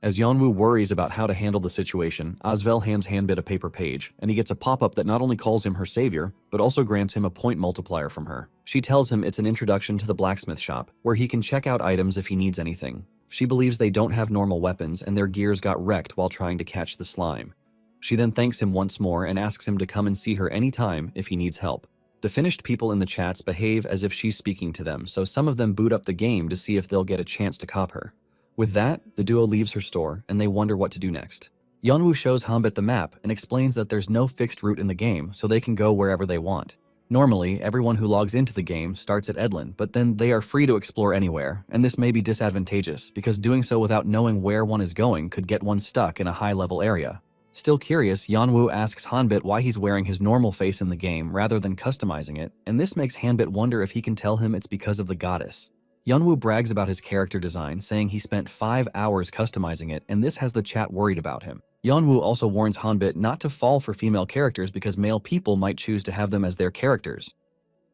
As Yeonwoo worries about how to handle the situation, Asvel hands Hanbit a paper page, and he gets a pop-up that not only calls him her savior, but also grants him a point multiplier from her. She tells him it's an introduction to the blacksmith shop, where he can check out items if he needs anything. She believes they don't have normal weapons, and their gears got wrecked while trying to catch the slime. She then thanks him once more and asks him to come and see her anytime if he needs help. The finished people in the chats behave as if she's speaking to them, so some of them boot up the game to see if they'll get a chance to cop her. With that, the duo leaves her store, and they wonder what to do next. Yeonwoo shows Hanbit the map and explains that there's no fixed route in the game, so they can go wherever they want. Normally, everyone who logs into the game starts at Edlin, but then they are free to explore anywhere, and this may be disadvantageous, because doing so without knowing where one is going could get one stuck in a high-level area. Still curious, Yeonwoo asks Hanbit why he's wearing his normal face in the game rather than customizing it, and this makes Hanbit wonder if he can tell him it's because of the goddess. Yeonwoo brags about his character design, saying he spent 5 hours customizing it, and this has the chat worried about him. Yeonwoo also warns Hanbit not to fall for female characters because male people might choose to have them as their characters.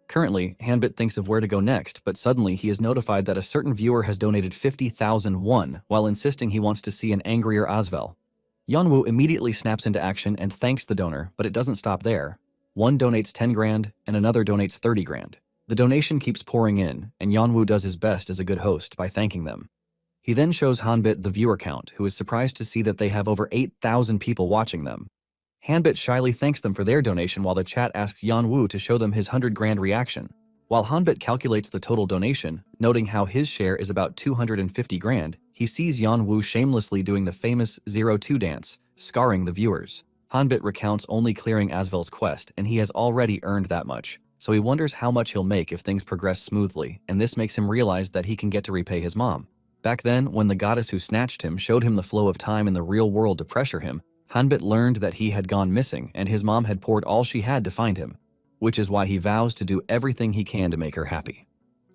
Currently, Hanbit thinks of where to go next, but suddenly he is notified that a certain viewer has donated 50,000 won while insisting he wants to see an angrier Asvel. Yeonwoo immediately snaps into action and thanks the donor, but it doesn't stop there. One donates 10 grand and another donates 30 grand. The donation keeps pouring in, and Yeonwoo does his best as a good host by thanking them. He then shows Hanbit the viewer count, who is surprised to see that they have over 8,000 people watching them. Hanbit shyly thanks them for their donation while the chat asks Yeonwoo to show them his 100 grand reaction. While Hanbit calculates the total donation, noting how his share is about 250 grand, he sees Yeonwoo shamelessly doing the famous 0-2 dance, scarring the viewers. Hanbit recounts only clearing Asvel's quest, and he has already earned that much, so he wonders how much he'll make if things progress smoothly, and this makes him realize that he can get to repay his mom. Back then, when the goddess who snatched him showed him the flow of time in the real world to pressure him, Hanbit learned that he had gone missing, and his mom had poured all she had to find him, which is why he vows to do everything he can to make her happy.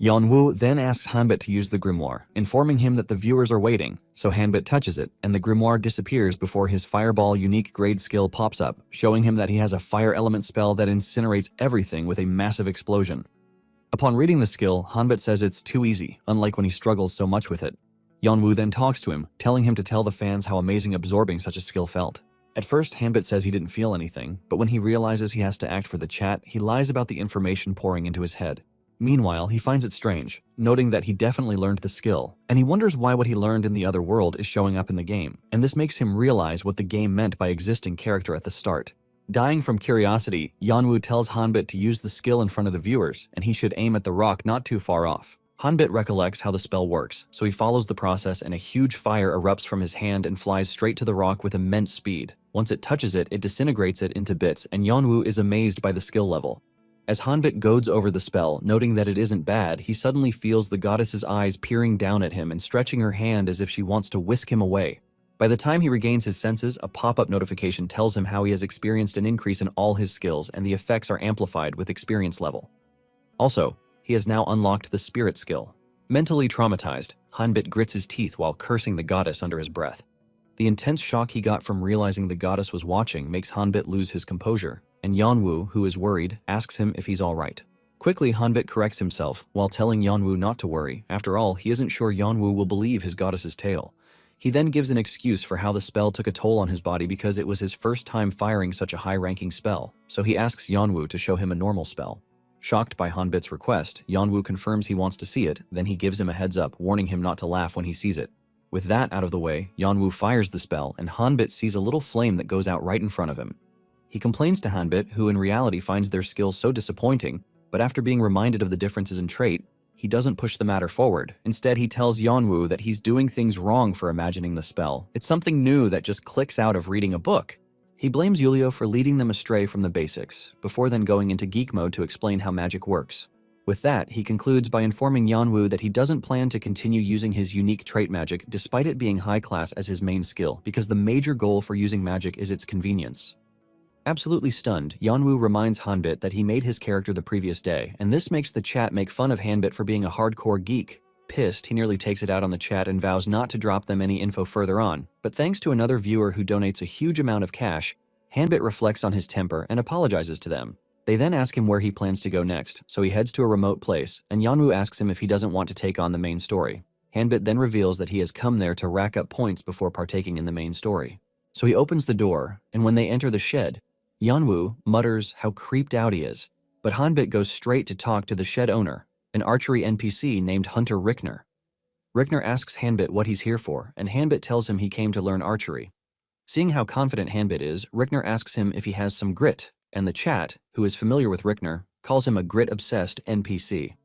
Yeonwoo then asks Hanbit to use the grimoire, informing him that the viewers are waiting, so Hanbit touches it, and the grimoire disappears before his fireball unique grade skill pops up, showing him that he has a fire element spell that incinerates everything with a massive explosion. Upon reading the skill, Hanbit says it's too easy, unlike when he struggles so much with it. Yeonwoo then talks to him, telling him to tell the fans how amazing absorbing such a skill felt. At first, Hanbit says he didn't feel anything, but when he realizes he has to act for the chat, he lies about the information pouring into his head. Meanwhile, he finds it strange, noting that he definitely learned the skill, and he wonders why what he learned in the other world is showing up in the game, and this makes him realize what the game meant by existing character at the start. Dying from curiosity, Yanwu tells Hanbit to use the skill in front of the viewers, and he should aim at the rock not too far off. Hanbit recollects how the spell works, so he follows the process and a huge fire erupts from his hand and flies straight to the rock with immense speed. Once it touches it, it disintegrates it into bits, and Yanwu is amazed by the skill level. As Hanbit goads over the spell, noting that it isn't bad, he suddenly feels the goddess's eyes peering down at him and stretching her hand as if she wants to whisk him away. By the time he regains his senses, a pop-up notification tells him how he has experienced an increase in all his skills, and the effects are amplified with experience level. Also, he has now unlocked the spirit skill. Mentally traumatized, Hanbit grits his teeth while cursing the goddess under his breath. The intense shock he got from realizing the goddess was watching makes Hanbit lose his composure, and Yanwu, who is worried, asks him if he's alright. Quickly, Hanbit corrects himself while telling Yanwu not to worry. After all, he isn't sure Yanwu will believe his goddess's tale. He then gives an excuse for how the spell took a toll on his body because it was his first time firing such a high-ranking spell, so he asks Yanwu to show him a normal spell. Shocked by Hanbit's request, Yanwu confirms he wants to see it, then he gives him a heads up, warning him not to laugh when he sees it. With that out of the way, Yanwu fires the spell, and Hanbit sees a little flame that goes out right in front of him. He complains to Hanbit, who in reality finds their skill so disappointing, but after being reminded of the differences in trait, he doesn't push the matter forward. Instead, he tells Yanwu that he's doing things wrong for imagining the spell. It's something new that just clicks out of reading a book. He blames Yulio for leading them astray from the basics, before then going into geek mode to explain how magic works. With that, he concludes by informing Yanwu that he doesn't plan to continue using his unique trait magic despite it being high class as his main skill, because the major goal for using magic is its convenience. Absolutely stunned, Yanwu reminds Hanbit that he made his character the previous day, and this makes the chat make fun of Hanbit for being a hardcore geek. Pissed, he nearly takes it out on the chat and vows not to drop them any info further on, but thanks to another viewer who donates a huge amount of cash, Hanbit reflects on his temper and apologizes to them. They then ask him where he plans to go next, so he heads to a remote place, and Yanwu asks him if he doesn't want to take on the main story. Hanbit then reveals that he has come there to rack up points before partaking in the main story. So he opens the door, and when they enter the shed, Yanwu mutters how creeped out he is, but Hanbit goes straight to talk to the shed owner, an archery NPC named Hunter Rickner. Rickner asks Hanbit what he's here for, and Hanbit tells him he came to learn archery. Seeing how confident Hanbit is, Rickner asks him if he has some grit, and the chat, who is familiar with Rickner, calls him a grit-obsessed NPC.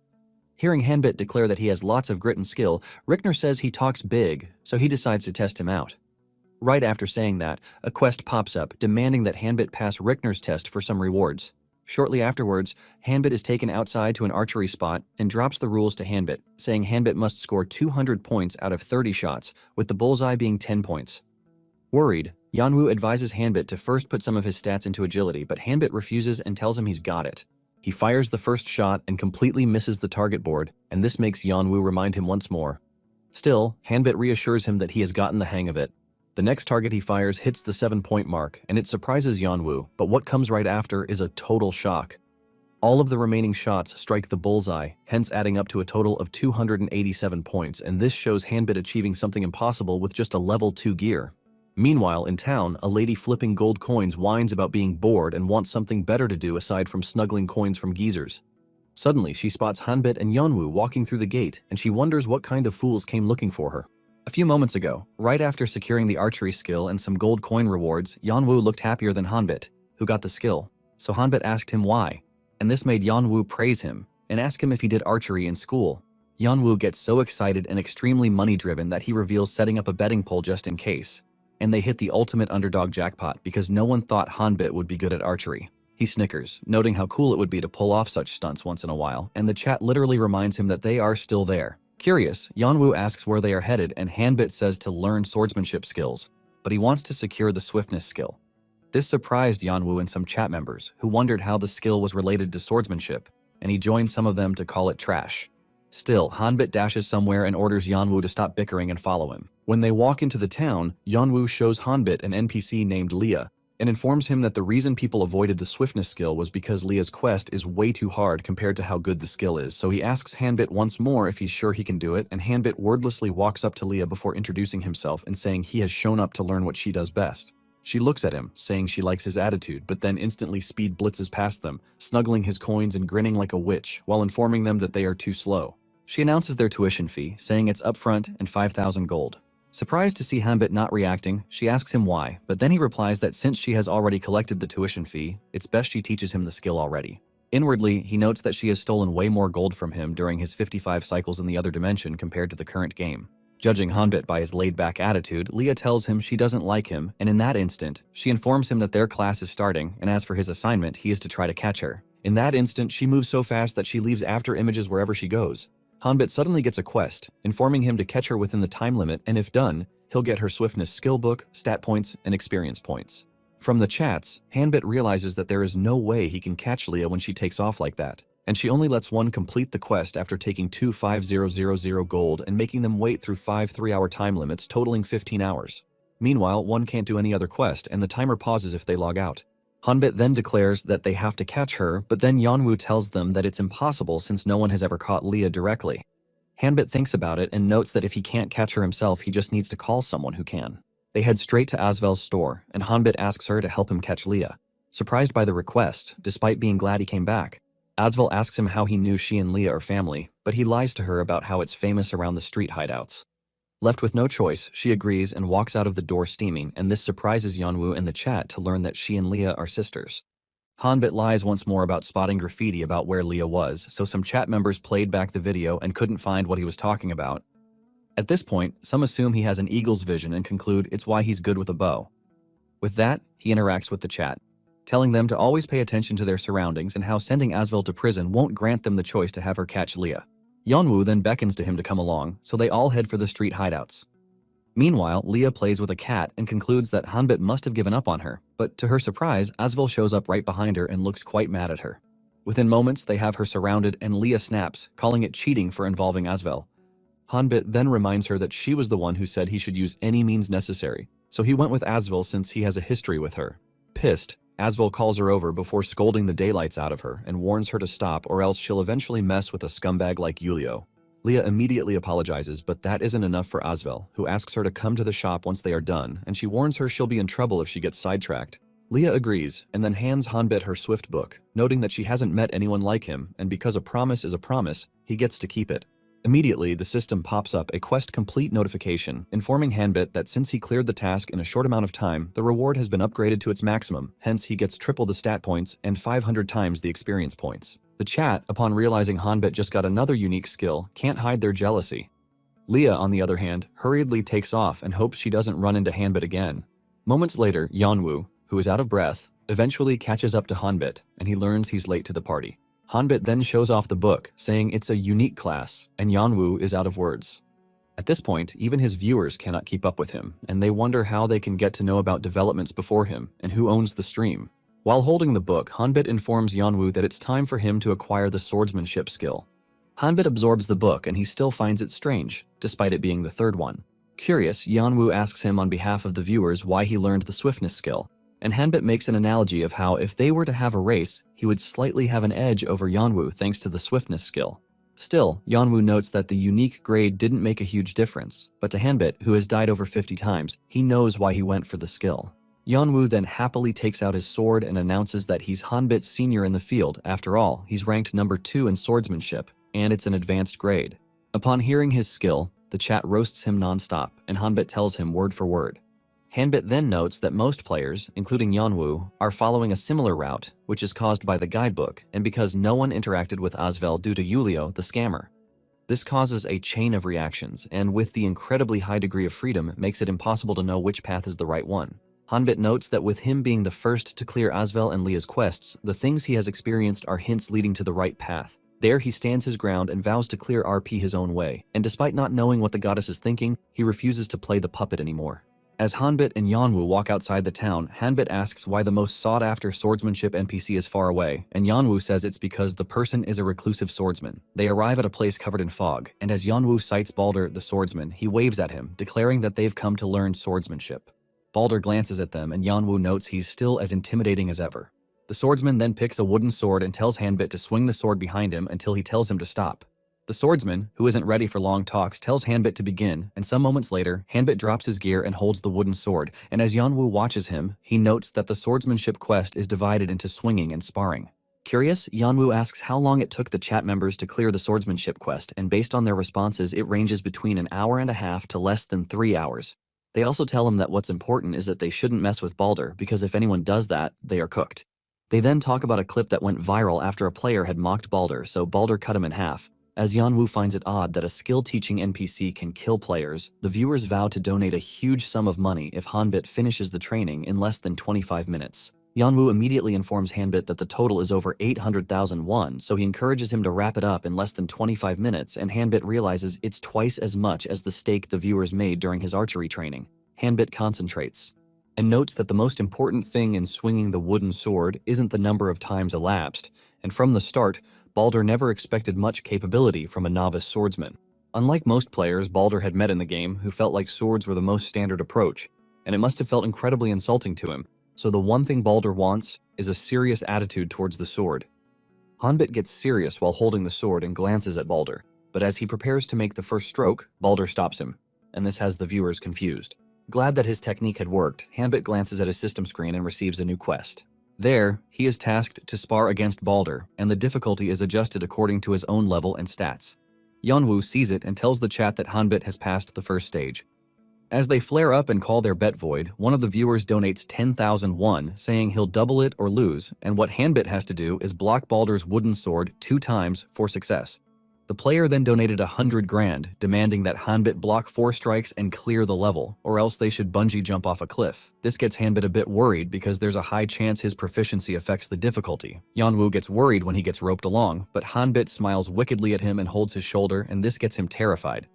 Hearing Hanbit declare that he has lots of grit and skill, Rickner says he talks big, so he decides to test him out. Right after saying that, a quest pops up demanding that Hanbit pass Rickner's test for some rewards. Shortly afterwards, Hanbit is taken outside to an archery spot and drops the rules to Hanbit, saying Hanbit must score 200 points out of 30 shots, with the bullseye being 10 points. Worried, Yanwu advises Hanbit to first put some of his stats into agility, but Hanbit refuses and tells him he's got it. He fires the first shot and completely misses the target board, and this makes Yanwu remind him once more. Still, Hanbit reassures him that he has gotten the hang of it. The next target he fires hits the 7-point mark, and it surprises Yanwu, but what comes right after is a total shock. All of the remaining shots strike the bullseye, hence adding up to a total of 287 points, and this shows Hanbit achieving something impossible with just a level 2 gear. Meanwhile, in town, a lady flipping gold coins whines about being bored and wants something better to do aside from snuggling coins from geezers. Suddenly, she spots Hanbit and Yanwu walking through the gate, and she wonders what kind of fools came looking for her. A few moments ago, right after securing the archery skill and some gold coin rewards, Yanwu looked happier than Hanbit, who got the skill, so Hanbit asked him why, and this made Yanwu praise him and ask him if he did archery in school. Yanwu gets so excited and extremely money-driven that he reveals setting up a betting pool just in case, and they hit the ultimate underdog jackpot because no one thought Hanbit would be good at archery. He snickers, noting how cool it would be to pull off such stunts once in a while, and the chat literally reminds him that they are still there. Curious, Yanwu asks where they are headed, and Hanbit says to learn swordsmanship skills, but he wants to secure the swiftness skill. This surprised Yanwu and some chat members, who wondered how the skill was related to swordsmanship, and he joined some of them to call it trash. Still, Hanbit dashes somewhere and orders Yanwu to stop bickering and follow him. When they walk into the town, Yanwu shows Hanbit an NPC named Leah, and informs him that the reason people avoided the swiftness skill was because Leah's quest is way too hard compared to how good the skill is, so he asks Hanbit once more if he's sure he can do it, and Hanbit wordlessly walks up to Leah before introducing himself and saying he has shown up to learn what she does best. She looks at him, saying she likes his attitude, but then instantly speed blitzes past them, snuggling his coins and grinning like a witch, while informing them that they are too slow. She announces their tuition fee, saying it's upfront and 5,000 gold. Surprised to see Hanbit not reacting, she asks him why, but then he replies that since she has already collected the tuition fee, it's best she teaches him the skill already. Inwardly, he notes that she has stolen way more gold from him during his 55 cycles in the other dimension compared to the current game. Judging Hanbit by his laid-back attitude, Leah tells him she doesn't like him, and in that instant, she informs him that their class is starting, and as for his assignment, he is to try to catch her. In that instant, she moves so fast that she leaves after images wherever she goes. Hanbit suddenly gets a quest, informing him to catch her within the time limit, and if done, he'll get her swiftness skill book, stat points, and experience points. From the chats, Hanbit realizes that there is no way he can catch Leah when she takes off like that, and she only lets one complete the quest after taking 2 5000 gold and making them wait through 5 3-hour time limits totaling 15 hours. Meanwhile, one can't do any other quest, and the timer pauses if they log out. Hanbit then declares that they have to catch her, but then Yeonwoo tells them that it's impossible since no one has ever caught Leah directly. Hanbit thinks about it and notes that if he can't catch her himself, he just needs to call someone who can. They head straight to Asvel's store, and Hanbit asks her to help him catch Leah. Surprised by the request, despite being glad he came back, Asvel asks him how he knew she and Leah are family, but he lies to her about how it's famous around the street hideouts. Left with no choice, she agrees and walks out of the door steaming, and this surprises Yeonwoo in the chat to learn that she and Leah are sisters. Hanbit lies once more about spotting graffiti about where Leah was, so some chat members played back the video and couldn't find what he was talking about. At this point, some assume he has an eagle's vision and conclude it's why he's good with a bow. With that, he interacts with the chat, telling them to always pay attention to their surroundings and how sending Asvel to prison won't grant them the choice to have her catch Leah. Yeonwoo then beckons to him to come along, so they all head for the street hideouts. Meanwhile, Leah plays with a cat and concludes that Hanbit must have given up on her, but to her surprise, Asvel shows up right behind her and looks quite mad at her. Within moments, they have her surrounded and Leah snaps, calling it cheating for involving Asvel. Hanbit then reminds her that she was the one who said he should use any means necessary, so he went with Asvel since he has a history with her. Pissed, Asvel calls her over before scolding the daylights out of her and warns her to stop or else she'll eventually mess with a scumbag like Yulio. Leah immediately apologizes, but that isn't enough for Asvel, who asks her to come to the shop once they are done, and she warns her she'll be in trouble if she gets sidetracked. Leah agrees, and then hands Hanbit her Swift book, noting that she hasn't met anyone like him, and because a promise is a promise, he gets to keep it. Immediately, the system pops up a quest complete notification, informing Hanbit that since he cleared the task in a short amount of time, the reward has been upgraded to its maximum, hence he gets triple the stat points and 500 times the experience points. The chat, upon realizing Hanbit just got another unique skill, can't hide their jealousy. Leah, on the other hand, hurriedly takes off and hopes she doesn't run into Hanbit again. Moments later, Yeonwoo, who is out of breath, eventually catches up to Hanbit, and he learns he's late to the party. Hanbit then shows off the book, saying it's a unique class, and Yeonwoo is out of words. At this point, even his viewers cannot keep up with him, and they wonder how they can get to know about developments before him, and who owns the stream. While holding the book, Hanbit informs Yeonwoo that it's time for him to acquire the swordsmanship skill. Hanbit absorbs the book, and he still finds it strange, despite it being the third one. Curious, Yeonwoo asks him on behalf of the viewers why he learned the swiftness skill, and Hanbit makes an analogy of how if they were to have a race, he would slightly have an edge over Yeonwoo thanks to the swiftness skill. Still, Yeonwoo notes that the unique grade didn't make a huge difference, but to Hanbit, who has died over 50 times, he knows why he went for the skill. Yeonwoo then happily takes out his sword and announces that he's Hanbit's senior in the field. After all, he's ranked number 2 in swordsmanship, and it's an advanced grade. Upon hearing his skill, the chat roasts him non-stop, and Hanbit tells him word for word. Hanbit then notes that most players, including Yeonwoo, are following a similar route, which is caused by the guidebook, and because no one interacted with Asvel due to Yulio, the scammer. This causes a chain of reactions, and with the incredibly high degree of freedom, makes it impossible to know which path is the right one. Hanbit notes that with him being the first to clear Asvel and Leah's quests, the things he has experienced are hints leading to the right path. There he stands his ground and vows to clear RP his own way, and despite not knowing what the goddess is thinking, he refuses to play the puppet anymore. As Hanbit and Yeonwoo walk outside the town, Hanbit asks why the most sought-after swordsmanship NPC is far away, and Yeonwoo says it's because the person is a reclusive swordsman. They arrive at a place covered in fog, and as Yeonwoo sights Balder, the swordsman, he waves at him, declaring that they've come to learn swordsmanship. Balder glances at them, and Yeonwoo notes he's still as intimidating as ever. The swordsman then picks a wooden sword and tells Hanbit to swing the sword behind him until he tells him to stop. The swordsman, who isn't ready for long talks, tells Hanbit to begin, and some moments later, Hanbit drops his gear and holds the wooden sword, and as Yeonwoo watches him, he notes that the swordsmanship quest is divided into swinging and sparring. Curious, Yanwu asks how long it took the chat members to clear the swordsmanship quest, and based on their responses, it ranges between an hour and a half to less than 3 hours. They also tell him that what's important is that they shouldn't mess with Balder, because if anyone does that, they are cooked. They then talk about a clip that went viral after a player had mocked Balder, so Balder cut him in half. As Yanwu finds it odd that a skill-teaching NPC can kill players, the viewers vow to donate a huge sum of money if Hanbit finishes the training in less than 25 minutes. Yanwu immediately informs Hanbit that the total is over 800,000 won, so he encourages him to wrap it up in less than 25 minutes, and Hanbit realizes it's twice as much as the stake the viewers made during his archery training. Hanbit concentrates and notes that the most important thing in swinging the wooden sword isn't the number of times elapsed, and from the start, Balder never expected much capability from a novice swordsman. Unlike most players Balder had met in the game who felt like swords were the most standard approach, and it must have felt incredibly insulting to him, so the one thing Balder wants is a serious attitude towards the sword. Hanbit gets serious while holding the sword and glances at Balder, but as he prepares to make the first stroke, Balder stops him, and this has the viewers confused. Glad that his technique had worked, Hanbit glances at his system screen and receives a new quest. There, he is tasked to spar against Balder, and the difficulty is adjusted according to his own level and stats. Yanwu sees it and tells the chat that Hanbit has passed the first stage. As they flare up and call their bet void, one of the viewers donates 10,000 won, saying he'll double it or lose, and what Hanbit has to do is block Balder's wooden sword 2 times for success. The player then donated 100 grand, demanding that Hanbit block 4 strikes and clear the level, or else they should bungee jump off a cliff. This gets Hanbit a bit worried because there's a high chance his proficiency affects the difficulty. Yanwu gets worried when he gets roped along, but Hanbit smiles wickedly at him and holds his shoulder, and this gets him terrified.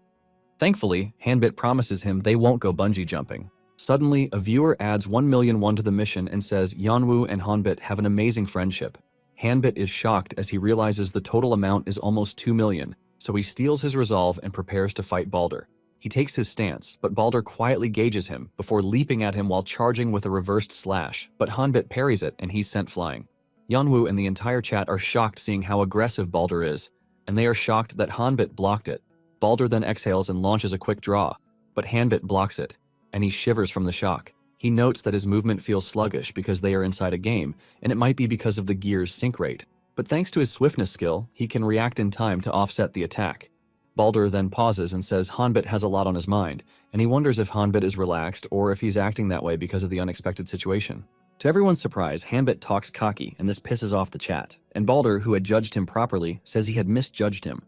Thankfully, Hanbit promises him they won't go bungee jumping. Suddenly, a viewer adds 1 million won to the mission and says Yanwu and Hanbit have an amazing friendship. Hanbit is shocked as he realizes the total amount is almost 2 million, so he steals his resolve and prepares to fight Balder. He takes his stance, but Balder quietly gauges him before leaping at him while charging with a reversed slash, but Hanbit parries it and he's sent flying. Yanwu and the entire chat are shocked seeing how aggressive Balder is, and they are shocked that Hanbit blocked it. Balder then exhales and launches a quick draw, but Hanbit blocks it, and he shivers from the shock. He notes that his movement feels sluggish because they are inside a game, and it might be because of the gear's sync rate. But thanks to his swiftness skill, he can react in time to offset the attack. Balder then pauses and says Hanbit has a lot on his mind, and he wonders if Hanbit is relaxed or if he's acting that way because of the unexpected situation. To everyone's surprise, Hanbit talks cocky, and this pisses off the chat, and Balder, who had judged him properly, says he had misjudged him.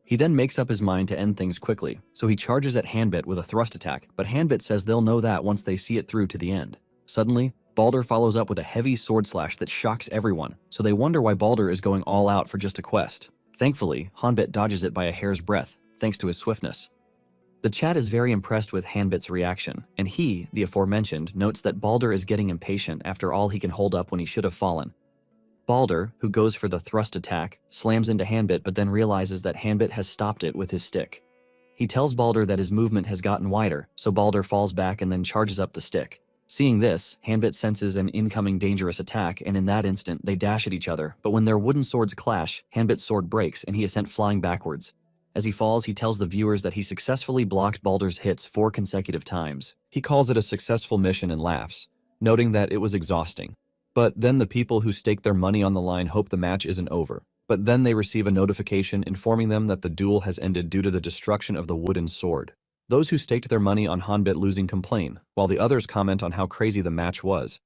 He then makes up his mind to end things quickly, so he charges at Hanbit with a thrust attack, but Hanbit says they'll know that once they see it through to the end. Suddenly, Balder follows up with a heavy sword slash that shocks everyone, so they wonder why Balder is going all out for just a quest. Thankfully, Hanbit dodges it by a hair's breadth, thanks to his swiftness. The chat is very impressed with Hanbit's reaction, and he, the aforementioned, notes that Balder is getting impatient after all he can hold up when he should have fallen. Balder, who goes for the thrust attack, slams into Hanbit but then realizes that Hanbit has stopped it with his stick. He tells Balder that his movement has gotten wider, so Balder falls back and then charges up the stick. Seeing this, Hanbit senses an incoming dangerous attack, and in that instant, they dash at each other, but when their wooden swords clash, Hanbit's sword breaks and he is sent flying backwards. As he falls, he tells the viewers that he successfully blocked Balder's hits 4 consecutive times. He calls it a successful mission and laughs, noting that it was exhausting. But then the people who stake their money on the line hope the match isn't over. But then they receive a notification informing them that the duel has ended due to the destruction of the wooden sword. Those who staked their money on Hanbit losing complain, while the others comment on how crazy the match was.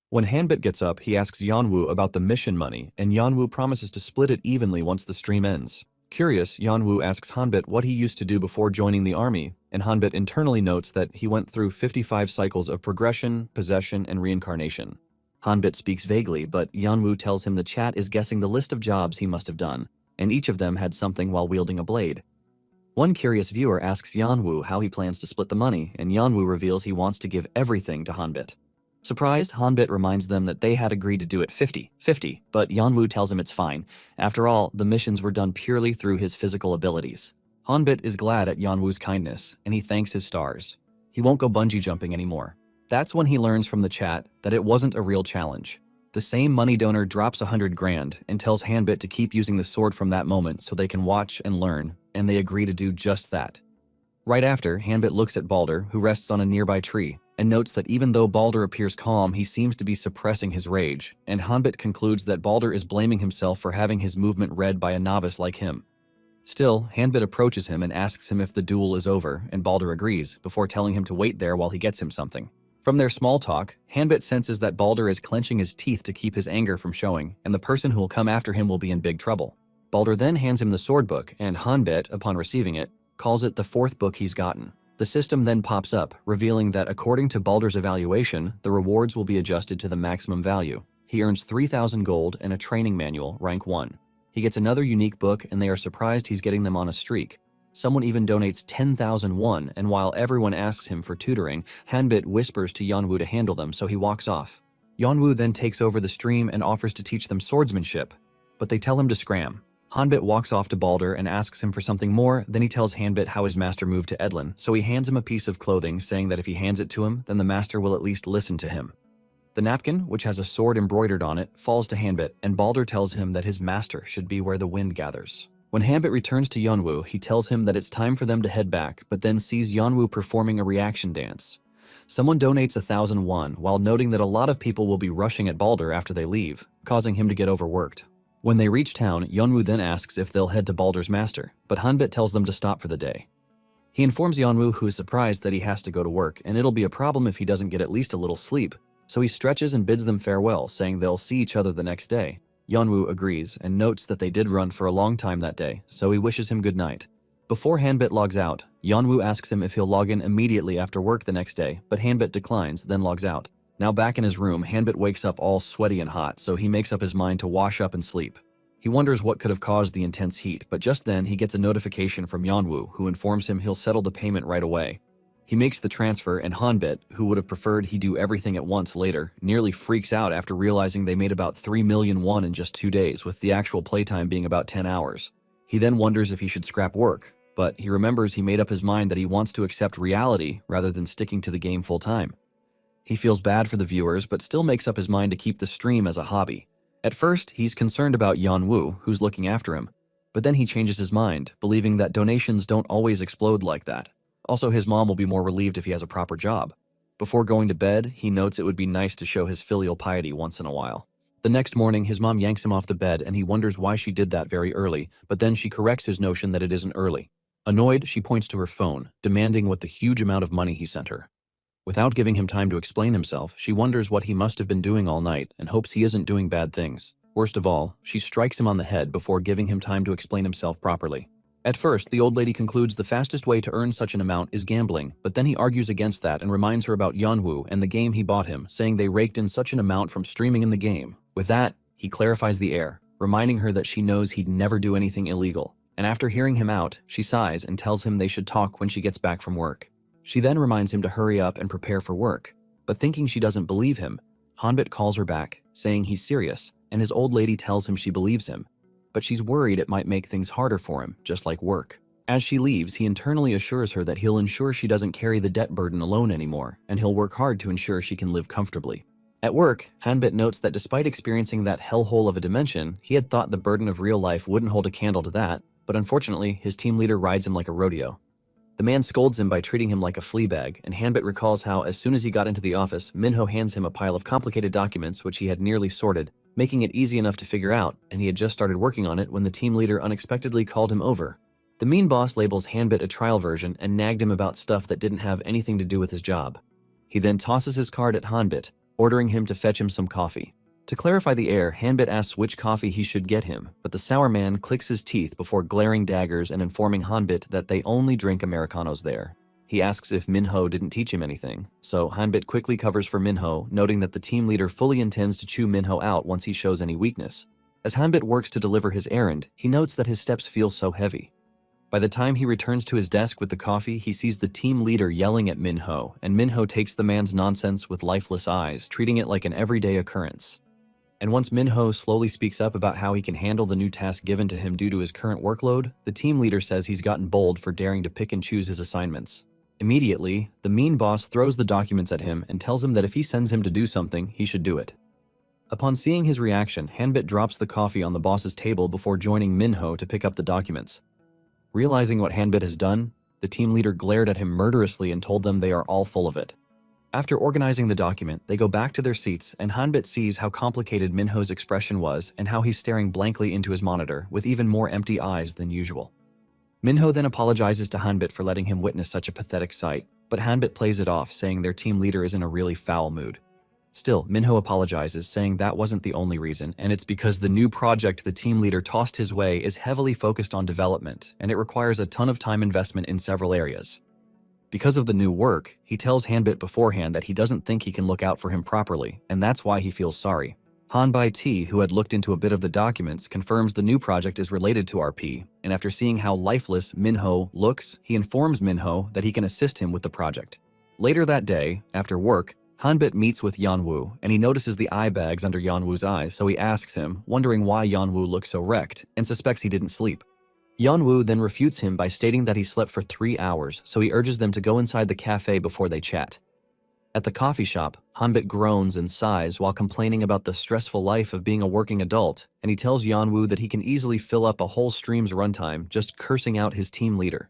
When Hanbit gets up, he asks Yanwu about the mission money, and Yanwu promises to split it evenly once the stream ends. Curious, Yanwu asks Hanbit what he used to do before joining the army, and Hanbit internally notes that he went through 55 cycles of progression, possession, and reincarnation. Hanbit speaks vaguely, but Yanwu tells him the chat is guessing the list of jobs he must have done, and each of them had something while wielding a blade. One curious viewer asks Yanwu how he plans to split the money, and Yanwu reveals he wants to give everything to Hanbit. Surprised, Hanbit reminds them that they had agreed to do it 50-50, but Yanwu tells him it's fine. After all, the missions were done purely through his physical abilities. Hanbit is glad at Yanwu's kindness, and he thanks his stars. He won't go bungee jumping anymore. That's when he learns from the chat that it wasn't a real challenge. The same money donor drops 100 grand and tells Hanbit to keep using the sword from that moment so they can watch and learn, and they agree to do just that. Right after, Hanbit looks at Balder, who rests on a nearby tree, and notes that even though Balder appears calm, he seems to be suppressing his rage, and Hanbit concludes that Balder is blaming himself for having his movement read by a novice like him. Still, Hanbit approaches him and asks him if the duel is over, and Balder agrees, before telling him to wait there while he gets him something. From their small talk, Hanbit senses that Balder is clenching his teeth to keep his anger from showing, and the person who will come after him will be in big trouble. Balder then hands him the sword book, and Hanbit, upon receiving it, calls it the 4th book he's gotten. The system then pops up, revealing that according to Balder's evaluation, the rewards will be adjusted to the maximum value. He earns 3,000 gold and a training manual, rank 1. He gets another unique book, and they are surprised he's getting them on a streak. Someone even donates 10,001, and while everyone asks him for tutoring, Hanbit whispers to Yeonwoo to handle them, so he walks off. Yeonwoo then takes over the stream and offers to teach them swordsmanship, but they tell him to scram. Hanbit walks off to Balder and asks him for something more, then he tells Hanbit how his master moved to Edlin, so he hands him a piece of clothing, saying that if he hands it to him, then the master will at least listen to him. The napkin, which has a sword embroidered on it, falls to Hanbit, and Balder tells him that his master should be where the wind gathers. When Hanbit returns to Yeonwoo, he tells him that it's time for them to head back, but then sees Yeonwoo performing a reaction dance. Someone donates 1,001, while noting that a lot of people will be rushing at Balder after they leave, causing him to get overworked. When they reach town, Yeonwoo then asks if they'll head to Balder's master, but Hanbit tells them to stop for the day. He informs Yeonwoo, who is surprised that he has to go to work, and it'll be a problem if he doesn't get at least a little sleep, so he stretches and bids them farewell, saying they'll see each other the next day. Yeonwoo agrees, and notes that they did run for a long time that day, so he wishes him good night. Before Hanbit logs out, Yeonwoo asks him if he'll log in immediately after work the next day, but Hanbit declines, then logs out. Now back in his room, Hanbit wakes up all sweaty and hot, so he makes up his mind to wash up and sleep. He wonders what could have caused the intense heat, but just then he gets a notification from Yeonwoo, who informs him he'll settle the payment right away. He makes the transfer, and Hanbit, who would have preferred he do everything at once later, nearly freaks out after realizing they made about 3 million won in just 2 days, with the actual playtime being about 10 hours. He then wonders if he should scrap work, but he remembers he made up his mind that he wants to accept reality rather than sticking to the game full-time. He feels bad for the viewers, but still makes up his mind to keep the stream as a hobby. At first, he's concerned about Yeonwoo, who's looking after him, but then he changes his mind, believing that donations don't always explode like that. Also, his mom will be more relieved if he has a proper job. Before going to bed, he notes it would be nice to show his filial piety once in a while. The next morning, his mom yanks him off the bed, and he wonders why she did that very early, but then she corrects his notion that it isn't early. Annoyed, she points to her phone, demanding what the huge amount of money he sent her. Without giving him time to explain himself, she wonders what he must have been doing all night and hopes he isn't doing bad things. Worst of all, she strikes him on the head before giving him time to explain himself properly. At first, the old lady concludes the fastest way to earn such an amount is gambling, but then he argues against that and reminds her about Yeonwoo and the game he bought him, saying they raked in such an amount from streaming in the game. With that, he clarifies the air, reminding her that she knows he'd never do anything illegal. And after hearing him out, she sighs and tells him they should talk when she gets back from work. She then reminds him to hurry up and prepare for work, but thinking she doesn't believe him, Hanbit calls her back, saying he's serious, and his old lady tells him she believes him, but she's worried it might make things harder for him, just like work. As she leaves, he internally assures her that he'll ensure she doesn't carry the debt burden alone anymore, and he'll work hard to ensure she can live comfortably. At work, Hanbit notes that despite experiencing that hellhole of a dimension, he had thought the burden of real life wouldn't hold a candle to that, but unfortunately, his team leader rides him like a rodeo. The man scolds him by treating him like a flea bag, and Hanbit recalls how, as soon as he got into the office, Minho hands him a pile of complicated documents which he had nearly sorted, making it easy enough to figure out, and he had just started working on it when the team leader unexpectedly called him over. The mean boss labels Hanbit a trial version and nagged him about stuff that didn't have anything to do with his job. He then tosses his card at Hanbit, ordering him to fetch him some coffee. To clarify the air, Hanbit asks which coffee he should get him, but the sour man clicks his teeth before glaring daggers and informing Hanbit that they only drink Americanos there. He asks if Minho didn't teach him anything, so Hanbit quickly covers for Minho, noting that the team leader fully intends to chew Minho out once he shows any weakness. As Hanbit works to deliver his errand, he notes that his steps feel so heavy. By the time he returns to his desk with the coffee, he sees the team leader yelling at Minho, and Minho takes the man's nonsense with lifeless eyes, treating it like an everyday occurrence. And once Minho slowly speaks up about how he can handle the new task given to him due to his current workload, the team leader says he's gotten bold for daring to pick and choose his assignments. Immediately, the mean boss throws the documents at him and tells him that if he sends him to do something, he should do it. Upon seeing his reaction, Hanbit drops the coffee on the boss's table before joining Minho to pick up the documents. Realizing what Hanbit has done, the team leader glared at him murderously and told them they are all full of it. After organizing the document, they go back to their seats and Hanbit sees how complicated Minho's expression was and how he's staring blankly into his monitor with even more empty eyes than usual. Minho then apologizes to Hanbit for letting him witness such a pathetic sight, but Hanbit plays it off, saying their team leader is in a really foul mood. Still, Minho apologizes, saying that wasn't the only reason, and it's because the new project the team leader tossed his way is heavily focused on development, and it requires a ton of time investment in several areas. Because of the new work, he tells Hanbit beforehand that he doesn't think he can look out for him properly, and that's why he feels sorry. Hanbai T, who had looked into a bit of the documents, confirms the new project is related to RP, and after seeing how lifeless Minho looks, he informs Minho that he can assist him with the project. Later that day, after work, Hanbit meets with Yanwu, and he notices the eye bags under Yanwu's eyes, so he asks him, wondering why Yanwu looks so wrecked, and suspects he didn't sleep. Yanwu then refutes him by stating that he slept for 3 hours, so he urges them to go inside the cafe before they chat. At the coffee shop, Hanbit groans and sighs while complaining about the stressful life of being a working adult, and he tells Yanwu that he can easily fill up a whole stream's runtime just cursing out his team leader.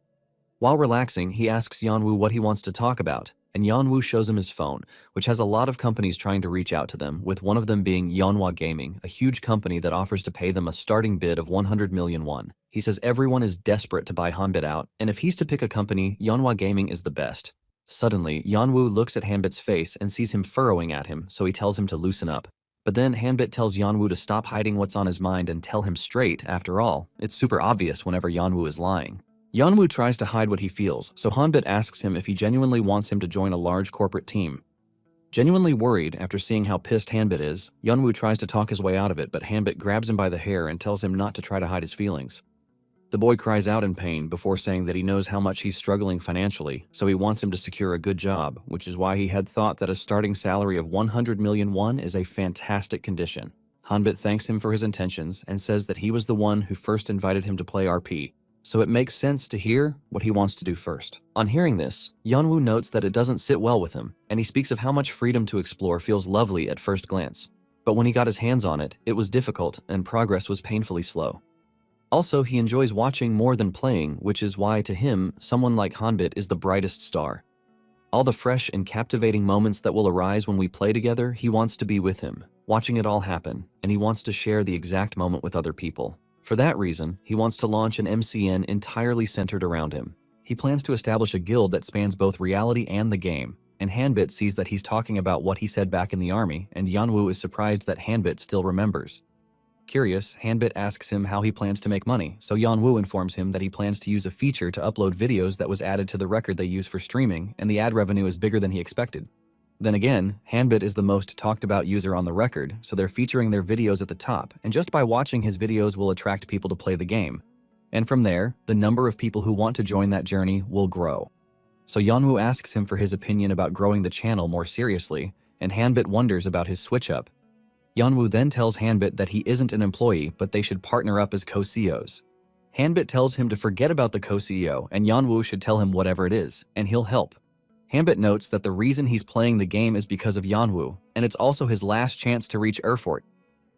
While relaxing, he asks Yanwu what he wants to talk about, and Yanwu shows him his phone, which has a lot of companies trying to reach out to them, with one of them being Yanhwa Gaming, a huge company that offers to pay them a starting bid of 100 million won. He says everyone is desperate to buy Hanbit out, and if he's to pick a company, Yanhwa Gaming is the best. Suddenly, Yanwu looks at Hanbit's face and sees him furrowing at him, so he tells him to loosen up. But then Hanbit tells Yanwu to stop hiding what's on his mind and tell him straight. After all, it's super obvious whenever Yanwu is lying. Yanwu tries to hide what he feels, so Hanbit asks him if he genuinely wants him to join a large corporate team. Genuinely worried after seeing how pissed Hanbit is, Yanwu tries to talk his way out of it, but Hanbit grabs him by the hair and tells him not to try to hide his feelings. The boy cries out in pain before saying that he knows how much he's struggling financially, so he wants him to secure a good job, which is why he had thought that a starting salary of 100 million won is a fantastic condition. Hanbit thanks him for his intentions and says that he was the one who first invited him to play RP, so it makes sense to hear what he wants to do first. On hearing this, Yanwu notes that it doesn't sit well with him, and he speaks of how much freedom to explore feels lovely at first glance. But when he got his hands on it, it was difficult and progress was painfully slow. Also, he enjoys watching more than playing, which is why, to him, someone like Hanbit is the brightest star. All the fresh and captivating moments that will arise when we play together, he wants to be with him, watching it all happen, and he wants to share the exact moment with other people. For that reason, he wants to launch an MCN entirely centered around him. He plans to establish a guild that spans both reality and the game, and Hanbit sees that he's talking about what he said back in the army, and Yanwu is surprised that Hanbit still remembers. Curious, Hanbit asks him how he plans to make money, so Yanwu informs him that he plans to use a feature to upload videos that was added to the record they use for streaming, and the ad revenue is bigger than he expected. Then again, Hanbit is the most talked about user on the record, so they're featuring their videos at the top, and just by watching his videos will attract people to play the game. And from there, the number of people who want to join that journey will grow. So Yanwu asks him for his opinion about growing the channel more seriously, and Hanbit wonders about his switch-up. Yanwu then tells Hanbit that he isn't an employee, but they should partner up as co-CEOs. Hanbit tells him to forget about the co-CEO, and Yanwu should tell him whatever it is, and he'll help. Hanbit notes that the reason he's playing the game is because of Yanwu, and it's also his last chance to reach Erfurt.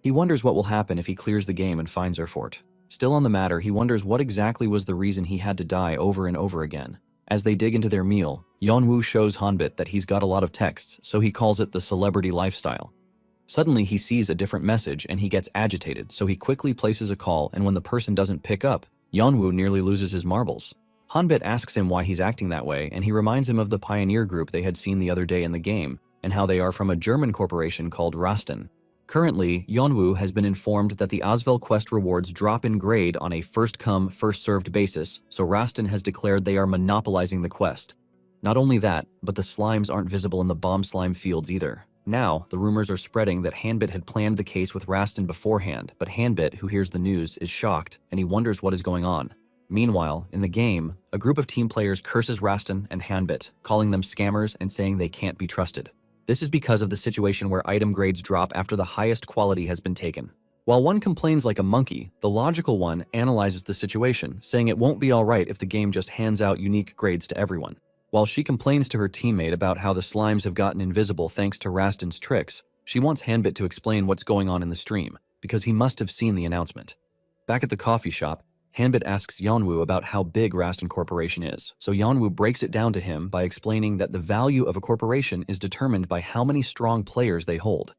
He wonders what will happen if he clears the game and finds Erfurt. Still on the matter, he wonders what exactly was the reason he had to die over and over again. As they dig into their meal, Yanwu shows Hanbit that he's got a lot of texts, so he calls it the celebrity lifestyle. Suddenly, he sees a different message and he gets agitated, so he quickly places a call, and when the person doesn't pick up, Yanwu nearly loses his marbles. Hanbit asks him why he's acting that way, and he reminds him of the pioneer group they had seen the other day in the game, and how they are from a German corporation called Rasten. Currently, Yanwu has been informed that the Asvel quest rewards drop in grade on a first-come, first-served basis, so Rasten has declared they are monopolizing the quest. Not only that, but the slimes aren't visible in the bomb slime fields either. Now, the rumors are spreading that Hanbit had planned the case with Rasten beforehand, but Hanbit, who hears the news, is shocked, and he wonders what is going on. Meanwhile, in the game, a group of team players curses Rasten and Hanbit, calling them scammers and saying they can't be trusted. This is because of the situation where item grades drop after the highest quality has been taken. While one complains like a monkey, the logical one analyzes the situation, saying it won't be alright if the game just hands out unique grades to everyone. While she complains to her teammate about how the slimes have gotten invisible thanks to Rasten's tricks, she wants Hanbit to explain what's going on in the stream, because he must have seen the announcement. Back at the coffee shop, Hanbit asks Yeonwoo about how big Rastan Corporation is, so Yeonwoo breaks it down to him by explaining that the value of a corporation is determined by how many strong players they hold.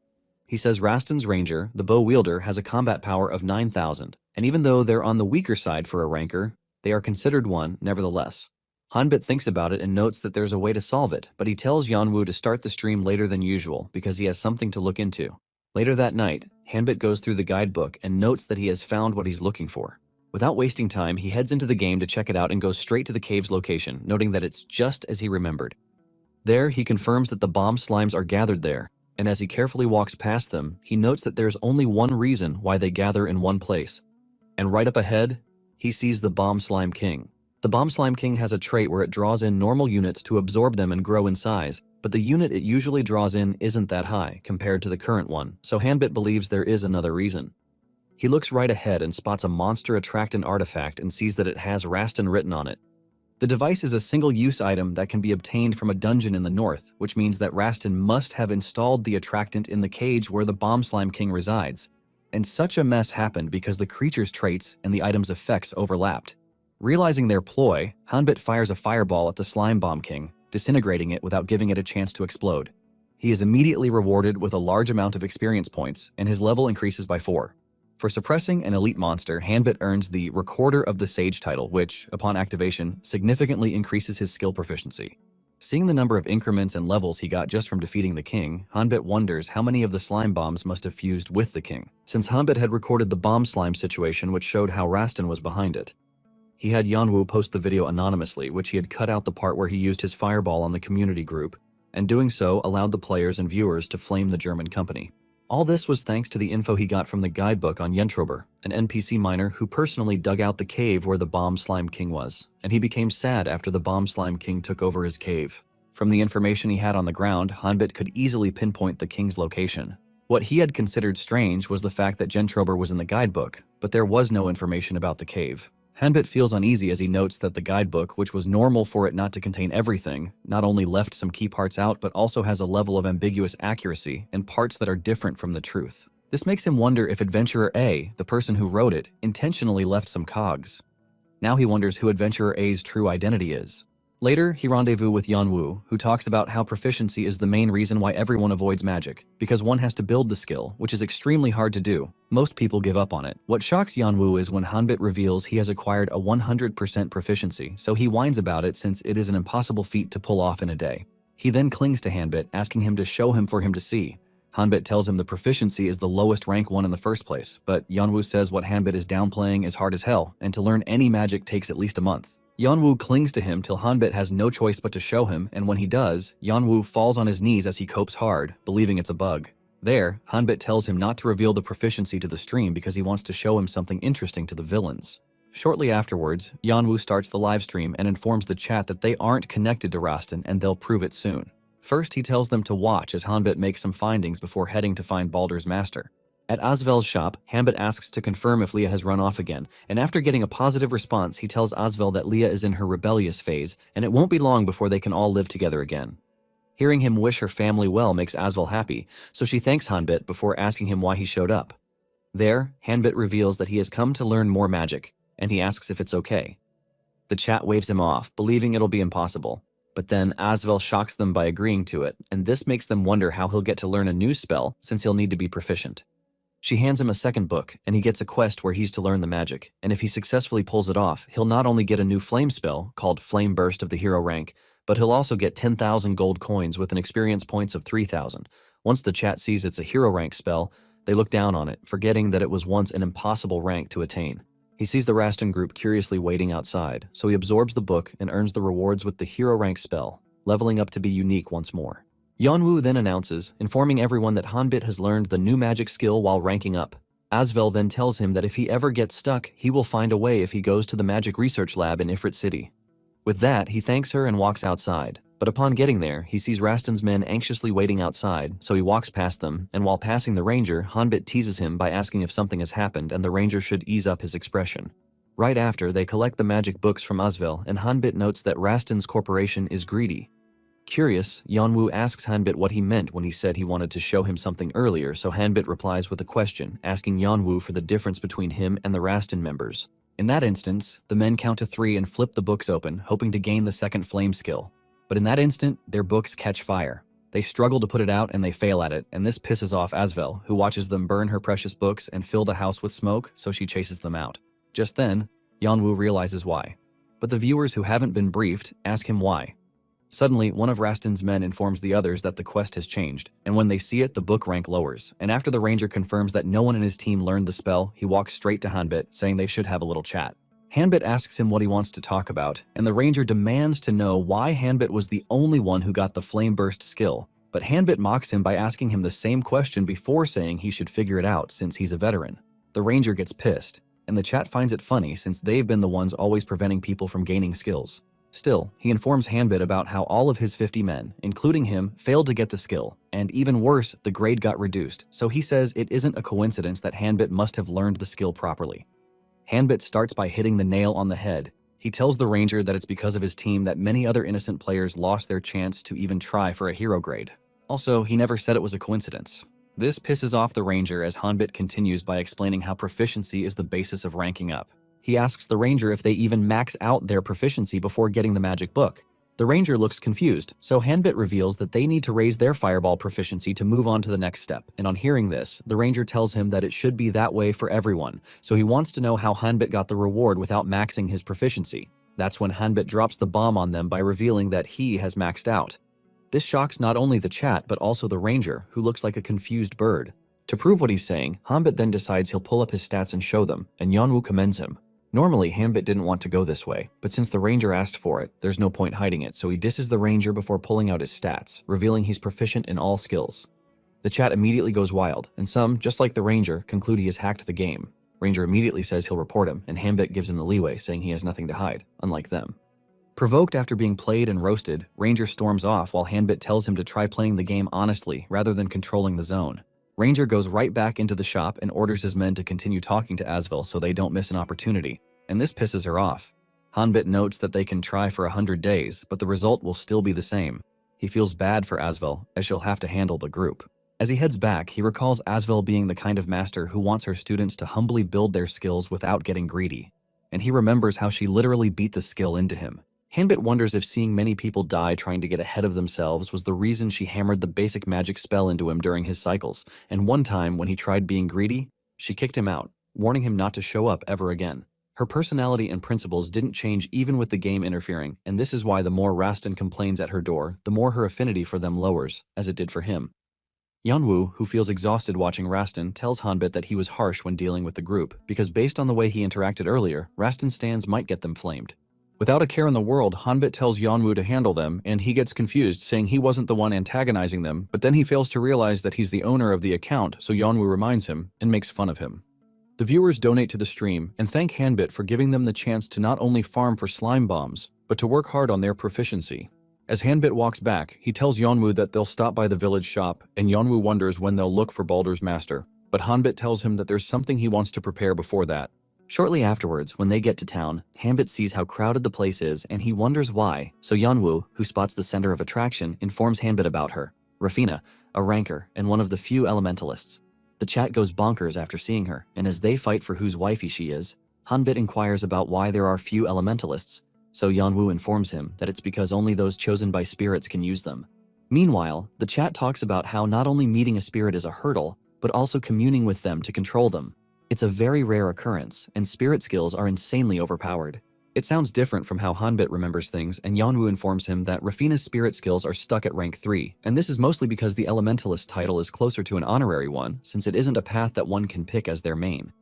He says Rastan's ranger, the bow wielder, has a combat power of 9,000, and even though they're on the weaker side for a ranker, they are considered one nevertheless. Hanbit thinks about it and notes that there's a way to solve it, but he tells Yeonwoo to start the stream later than usual because he has something to look into. Later that night, Hanbit goes through the guidebook and notes that he has found what he's looking for. Without wasting time, he heads into the game to check it out and goes straight to the cave's location, noting that it's just as he remembered. There, he confirms that the bomb slimes are gathered there, and as he carefully walks past them, he notes that there's only one reason why they gather in one place. And right up ahead, he sees the Bomb Slime King. The Bomb Slime King has a trait where it draws in normal units to absorb them and grow in size, but the unit it usually draws in isn't that high compared to the current one, so Hanbit believes there is another reason. He looks right ahead and spots a monster attractant artifact and sees that it has Rastan written on it. The device is a single-use item that can be obtained from a dungeon in the north, which means that Rastan must have installed the attractant in the cage where the Bomb Slime King resides. And such a mess happened because the creature's traits and the item's effects overlapped. Realizing their ploy, Hanbit fires a fireball at the Slime Bomb King, disintegrating it without giving it a chance to explode. He is immediately rewarded with a large amount of experience points, and his level increases by 4. For suppressing an elite monster, Hanbit earns the Recorder of the Sage title, which, upon activation, significantly increases his skill proficiency. Seeing the number of increments and levels he got just from defeating the king, Hanbit wonders how many of the slime bombs must have fused with the king, since Hanbit had recorded the bomb slime situation which showed how Rastan was behind it. He had Yeonwoo post the video anonymously, which he had cut out the part where he used his fireball on the community group, and doing so allowed the players and viewers to flame the German company. All this was thanks to the info he got from the guidebook on Yentrober, an NPC miner who personally dug out the cave where the Bomb Slime King was, and he became sad after the Bomb Slime King took over his cave. From the information he had on the ground, Hanbit could easily pinpoint the king's location. What he had considered strange was the fact that Yentrober was in the guidebook, but there was no information about the cave. Hanbit feels uneasy as he notes that the guidebook, which was normal for it not to contain everything, not only left some key parts out but also has a level of ambiguous accuracy and parts that are different from the truth. This makes him wonder if Adventurer A, the person who wrote it, intentionally left some cogs. Now he wonders who Adventurer A's true identity is. Later, he rendezvous with Yeonwoo, who talks about how proficiency is the main reason why everyone avoids magic, because one has to build the skill, which is extremely hard to do. Most people give up on it. What shocks Yeonwoo is when Hanbit reveals he has acquired a 100% proficiency, so he whines about it since it is an impossible feat to pull off in a day. He then clings to Hanbit, asking him to show him for him to see. Hanbit tells him the proficiency is the lowest rank one in the first place, but Yeonwoo says what Hanbit is downplaying is hard as hell, and to learn any magic takes at least a month. Yeonwoo clings to him till Hanbit has no choice but to show him, and when he does, Yeonwoo falls on his knees as he copes hard, believing it's a bug. There, Hanbit tells him not to reveal the proficiency to the stream because he wants to show him something interesting to the villains. Shortly afterwards, Yeonwoo starts the livestream and informs the chat that they aren't connected to Rastan and they'll prove it soon. First, he tells them to watch as Hanbit makes some findings before heading to find Baldur's master. At Asvel's shop, Hanbit asks to confirm if Leah has run off again, and after getting a positive response, he tells Asvel that Leah is in her rebellious phase, and it won't be long before they can all live together again. Hearing him wish her family well makes Asvel happy, so she thanks Hanbit before asking him why he showed up. There, Hanbit reveals that he has come to learn more magic, and he asks if it's okay. The chat waves him off, believing it'll be impossible. But then Asvel shocks them by agreeing to it, and this makes them wonder how he'll get to learn a new spell since he'll need to be proficient. She hands him a second book, and he gets a quest where he's to learn the magic, and if he successfully pulls it off, he'll not only get a new flame spell, called Flame Burst of the hero rank, but he'll also get 10,000 gold coins with an experience points of 3,000. Once the chat sees it's a hero rank spell, they look down on it, forgetting that it was once an impossible rank to attain. He sees the Rastan group curiously waiting outside, so he absorbs the book and earns the rewards with the hero rank spell, leveling up to be unique once more. Yeonwoo then announces, informing everyone that Hanbit has learned the new magic skill while ranking up. Asvel then tells him that if he ever gets stuck, he will find a way if he goes to the magic research lab in Ifrit City. With that, he thanks her and walks outside, but upon getting there, he sees Rastan's men anxiously waiting outside, so he walks past them, and while passing the ranger, Hanbit teases him by asking if something has happened and the ranger should ease up his expression. Right after, they collect the magic books from Asvel, and Hanbit notes that Rastan's corporation is greedy. Curious, Yeonwoo asks Hanbit what he meant when he said he wanted to show him something earlier, so Hanbit replies with a question, asking Yeonwoo for the difference between him and the Rastan members. In that instance, the men count to 3 and flip the books open, hoping to gain the second flame skill. But in that instant, their books catch fire. They struggle to put it out and they fail at it, and this pisses off Asvel, who watches them burn her precious books and fill the house with smoke, so she chases them out. Just then, Yanwu realizes why. But the viewers who haven't been briefed ask him why. Suddenly, one of Rastin's men informs the others that the quest has changed, and when they see it, the book rank lowers. And after the ranger confirms that no one in his team learned the spell, he walks straight to Hanbit, saying they should have a little chat. Hanbit asks him what he wants to talk about, and the ranger demands to know why Hanbit was the only one who got the flame burst skill. But Hanbit mocks him by asking him the same question before saying he should figure it out since he's a veteran. The ranger gets pissed, and the chat finds it funny since they've been the ones always preventing people from gaining skills. Still, he informs Hanbit about how all of his 50 men, including him, failed to get the skill, and even worse, the grade got reduced, so he says it isn't a coincidence that Hanbit must have learned the skill properly. Hanbit starts by hitting the nail on the head. He tells the ranger that it's because of his team that many other innocent players lost their chance to even try for a hero grade. Also, he never said it was a coincidence. This pisses off the ranger as Hanbit continues by explaining how proficiency is the basis of ranking up. He asks the ranger if they even max out their proficiency before getting the magic book. The ranger looks confused, so Hanbit reveals that they need to raise their fireball proficiency to move on to the next step, and on hearing this, the ranger tells him that it should be that way for everyone, so he wants to know how Hanbit got the reward without maxing his proficiency. That's when Hanbit drops the bomb on them by revealing that he has maxed out. This shocks not only the chat but also the ranger, who looks like a confused bird. To prove what he's saying, Hanbit then decides he'll pull up his stats and show them, and Yanwu commends him. Normally, Hanbit didn't want to go this way, but since the ranger asked for it, there's no point hiding it, so he disses the ranger before pulling out his stats, revealing he's proficient in all skills. The chat immediately goes wild, and some, just like the ranger, conclude he has hacked the game. Ranger immediately says he'll report him, and Hanbit gives him the leeway, saying he has nothing to hide, unlike them. Provoked after being played and roasted, Ranger storms off while Hanbit tells him to try playing the game honestly rather than controlling the zone. Ranger goes right back into the shop and orders his men to continue talking to Asvel so they don't miss an opportunity, and this pisses her off. Hanbit notes that they can try for 100 days, but the result will still be the same. He feels bad for Asvel, as she'll have to handle the group. As he heads back, he recalls Asvel being the kind of master who wants her students to humbly build their skills without getting greedy, and he remembers how she literally beat the skill into him. Hanbit wonders if seeing many people die trying to get ahead of themselves was the reason she hammered the basic magic spell into him during his cycles, and one time when he tried being greedy, she kicked him out, warning him not to show up ever again. Her personality and principles didn't change even with the game interfering, and this is why the more Rastin complains at her door, the more her affinity for them lowers, as it did for him. Yanwu, who feels exhausted watching Rastin, tells Hanbit that he was harsh when dealing with the group, because based on the way he interacted earlier, Rastin's stands might get them flamed. Without a care in the world, Hanbit tells Yanwu to handle them, and he gets confused, saying he wasn't the one antagonizing them, but then he fails to realize that he's the owner of the account, so Yanwu reminds him and makes fun of him. The viewers donate to the stream and thank Hanbit for giving them the chance to not only farm for slime bombs, but to work hard on their proficiency. As Hanbit walks back, he tells Yanwu that they'll stop by the village shop, and Yanwu wonders when they'll look for Baldur's master, but Hanbit tells him that there's something he wants to prepare before that. Shortly afterwards, when they get to town, Hanbit sees how crowded the place is and he wonders why, so Yanwu, who spots the center of attraction, informs Hanbit about her, Rafina, a ranker and one of the few elementalists. The chat goes bonkers after seeing her, and as they fight for whose wifey she is, Hanbit inquires about why there are few elementalists, so Yanwu informs him that it's because only those chosen by spirits can use them. Meanwhile, the chat talks about how not only meeting a spirit is a hurdle, but also communing with them to control them. It's a very rare occurrence, and spirit skills are insanely overpowered. It sounds different from how Hanbit remembers things, and Yanwu informs him that Rafina's spirit skills are stuck at rank 3, and this is mostly because the Elementalist title is closer to an honorary one, since it isn't a path that one can pick as their main.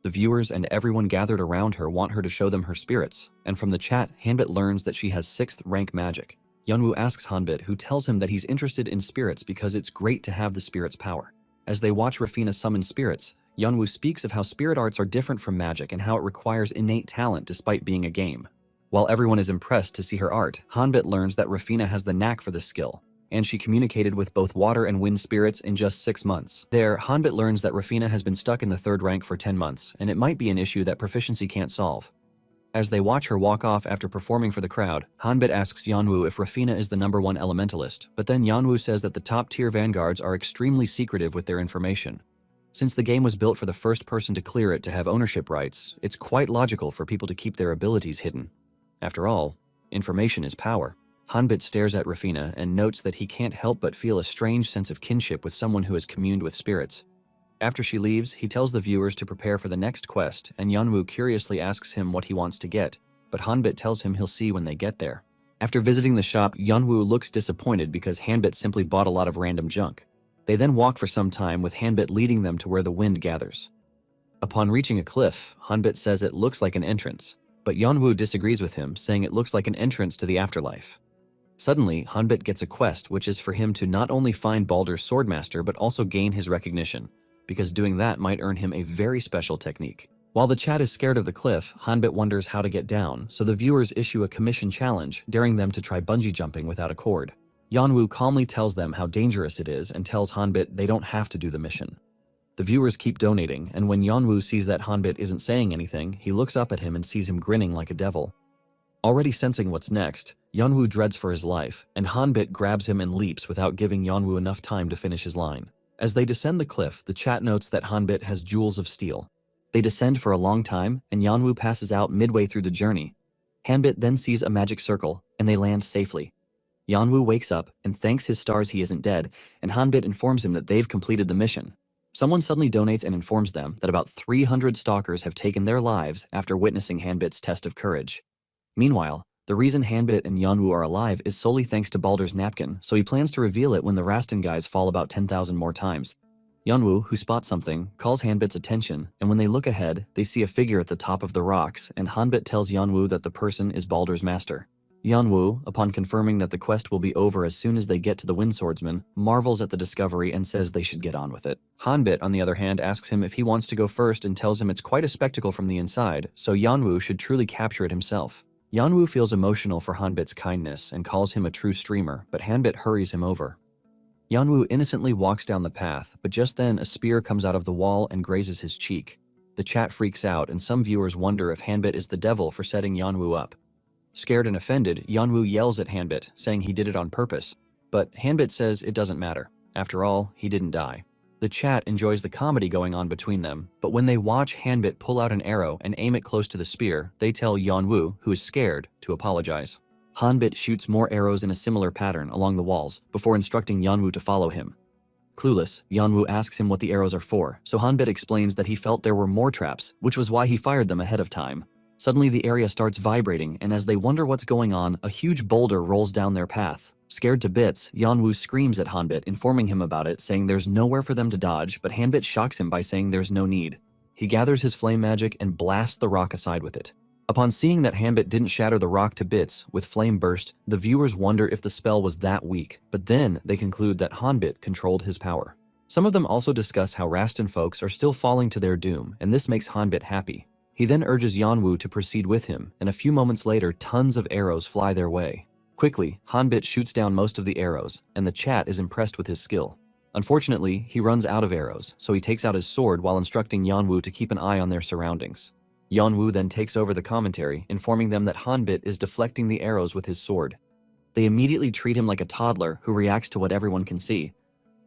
The viewers and everyone gathered around her want her to show them her spirits, and from the chat, Hanbit learns that she has 6th rank magic. Yanwu asks Hanbit, who tells him that he's interested in spirits because it's great to have the spirit's power. As they watch Rafina summon spirits, Yanwu speaks of how spirit arts are different from magic and how it requires innate talent despite being a game. While everyone is impressed to see her art, Hanbit learns that Rafina has the knack for this skill, and she communicated with both water and wind spirits in just 6 months. There, Hanbit learns that Rafina has been stuck in the 3rd rank for 10 months, and it might be an issue that proficiency can't solve. As they watch her walk off after performing for the crowd, Hanbit asks Yanwu if Rafina is the #1 elementalist, but then Yanwu says that the top-tier vanguards are extremely secretive with their information. Since the game was built for the first person to clear it to have ownership rights, it's quite logical for people to keep their abilities hidden. After all, information is power. Hanbit stares at Rafina and notes that he can't help but feel a strange sense of kinship with someone who has communed with spirits. After she leaves, he tells the viewers to prepare for the next quest, and Yeonwoo curiously asks him what he wants to get, but Hanbit tells him he'll see when they get there. After visiting the shop, Yeonwoo looks disappointed because Hanbit simply bought a lot of random junk. They then walk for some time with Hanbit leading them to where the wind gathers. Upon reaching a cliff, Hanbit says it looks like an entrance, but Yeonwoo disagrees with him, saying it looks like an entrance to the afterlife. Suddenly, Hanbit gets a quest which is for him to not only find Baldur's Swordmaster but also gain his recognition, because doing that might earn him a very special technique. While the chat is scared of the cliff, Hanbit wonders how to get down, so the viewers issue a commission challenge, daring them to try bungee jumping without a cord. Yeonwoo calmly tells them how dangerous it is and tells Hanbit they don't have to do the mission. The viewers keep donating, and when Yeonwoo sees that Hanbit isn't saying anything, he looks up at him and sees him grinning like a devil. Already sensing what's next, Yeonwoo dreads for his life, and Hanbit grabs him and leaps without giving Yeonwoo enough time to finish his line. As they descend the cliff, the chat notes that Hanbit has jewels of steel. They descend for a long time, and Yeonwoo passes out midway through the journey. Hanbit then sees a magic circle, and they land safely. Yeonwoo wakes up and thanks his stars he isn't dead, and Hanbit informs him that they've completed the mission. Someone suddenly donates and informs them that about 300 stalkers have taken their lives after witnessing Hanbit's test of courage. Meanwhile, the reason Hanbit and Yeonwoo are alive is solely thanks to Baldur's napkin, so he plans to reveal it when the Rastan guys fall about 10,000 more times. Yeonwoo, who spots something, calls Hanbit's attention, and when they look ahead, they see a figure at the top of the rocks, and Hanbit tells Yeonwoo that the person is Baldur's master. Yeonwoo, upon confirming that the quest will be over as soon as they get to the Wind Swordsman, marvels at the discovery and says they should get on with it. Hanbit, on the other hand, asks him if he wants to go first and tells him it's quite a spectacle from the inside, so Yeonwoo should truly capture it himself. Yeonwoo feels emotional for Hanbit's kindness and calls him a true streamer, but Hanbit hurries him over. Yeonwoo innocently walks down the path, but just then a spear comes out of the wall and grazes his cheek. The chat freaks out, and some viewers wonder if Hanbit is the devil for setting Yeonwoo up. Scared and offended, Yeonwoo yells at Hanbit, saying he did it on purpose, but Hanbit says it doesn't matter. After all, he didn't die. The chat enjoys the comedy going on between them, but when they watch Hanbit pull out an arrow and aim it close to the spear, they tell Yeonwoo, who is scared, to apologize. Hanbit shoots more arrows in a similar pattern along the walls, before instructing Yeonwoo to follow him. Clueless, Yeonwoo asks him what the arrows are for, so Hanbit explains that he felt there were more traps, which was why he fired them ahead of time. Suddenly the area starts vibrating, and as they wonder what's going on, a huge boulder rolls down their path. Scared to bits, Yeonwoo screams at Hanbit, informing him about it, saying there's nowhere for them to dodge, but Hanbit shocks him by saying there's no need. He gathers his flame magic and blasts the rock aside with it. Upon seeing that Hanbit didn't shatter the rock to bits with flame burst, the viewers wonder if the spell was that weak, but then they conclude that Hanbit controlled his power. Some of them also discuss how Rastan folks are still falling to their doom, and this makes Hanbit happy. He then urges Yeonwoo to proceed with him, and a few moments later tons of arrows fly their way. Quickly, Hanbit shoots down most of the arrows, and the chat is impressed with his skill. Unfortunately, he runs out of arrows, so he takes out his sword while instructing Yeonwoo to keep an eye on their surroundings. Yeonwoo then takes over the commentary, informing them that Hanbit is deflecting the arrows with his sword. They immediately treat him like a toddler who reacts to what everyone can see.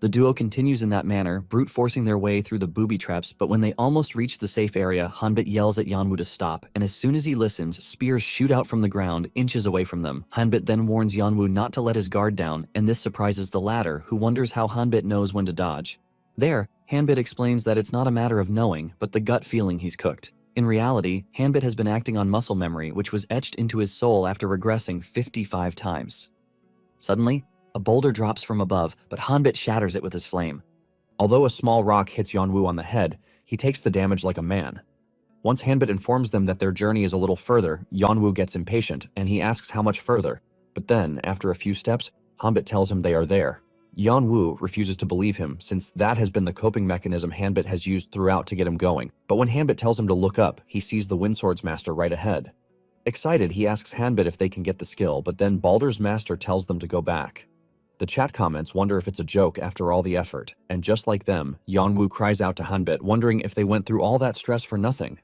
The duo continues in that manner, brute forcing their way through the booby traps, but when they almost reach the safe area, Hanbit yells at Yeonwoo to stop, and as soon as he listens, spears shoot out from the ground, inches away from them. Hanbit then warns Yeonwoo not to let his guard down, and this surprises the latter, who wonders how Hanbit knows when to dodge. There, Hanbit explains that it's not a matter of knowing, but the gut feeling he's cooked. In reality, Hanbit has been acting on muscle memory, which was etched into his soul after regressing 55 times. Suddenly, a boulder drops from above, but Hanbit shatters it with his flame. Although a small rock hits Yeonwoo on the head, he takes the damage like a man. Once Hanbit informs them that their journey is a little further, Yeonwoo gets impatient, and he asks how much further. But then, after a few steps, Hanbit tells him they are there. Yeonwoo refuses to believe him, since that has been the coping mechanism Hanbit has used throughout to get him going. But when Hanbit tells him to look up, he sees the Windsword's master right ahead. Excited, he asks Hanbit if they can get the skill, but then Baldur's master tells them to go back. The chat comments wonder if it's a joke after all the effort, and just like them, Yeonwoo cries out to Hanbit, wondering if they went through all that stress for nothing.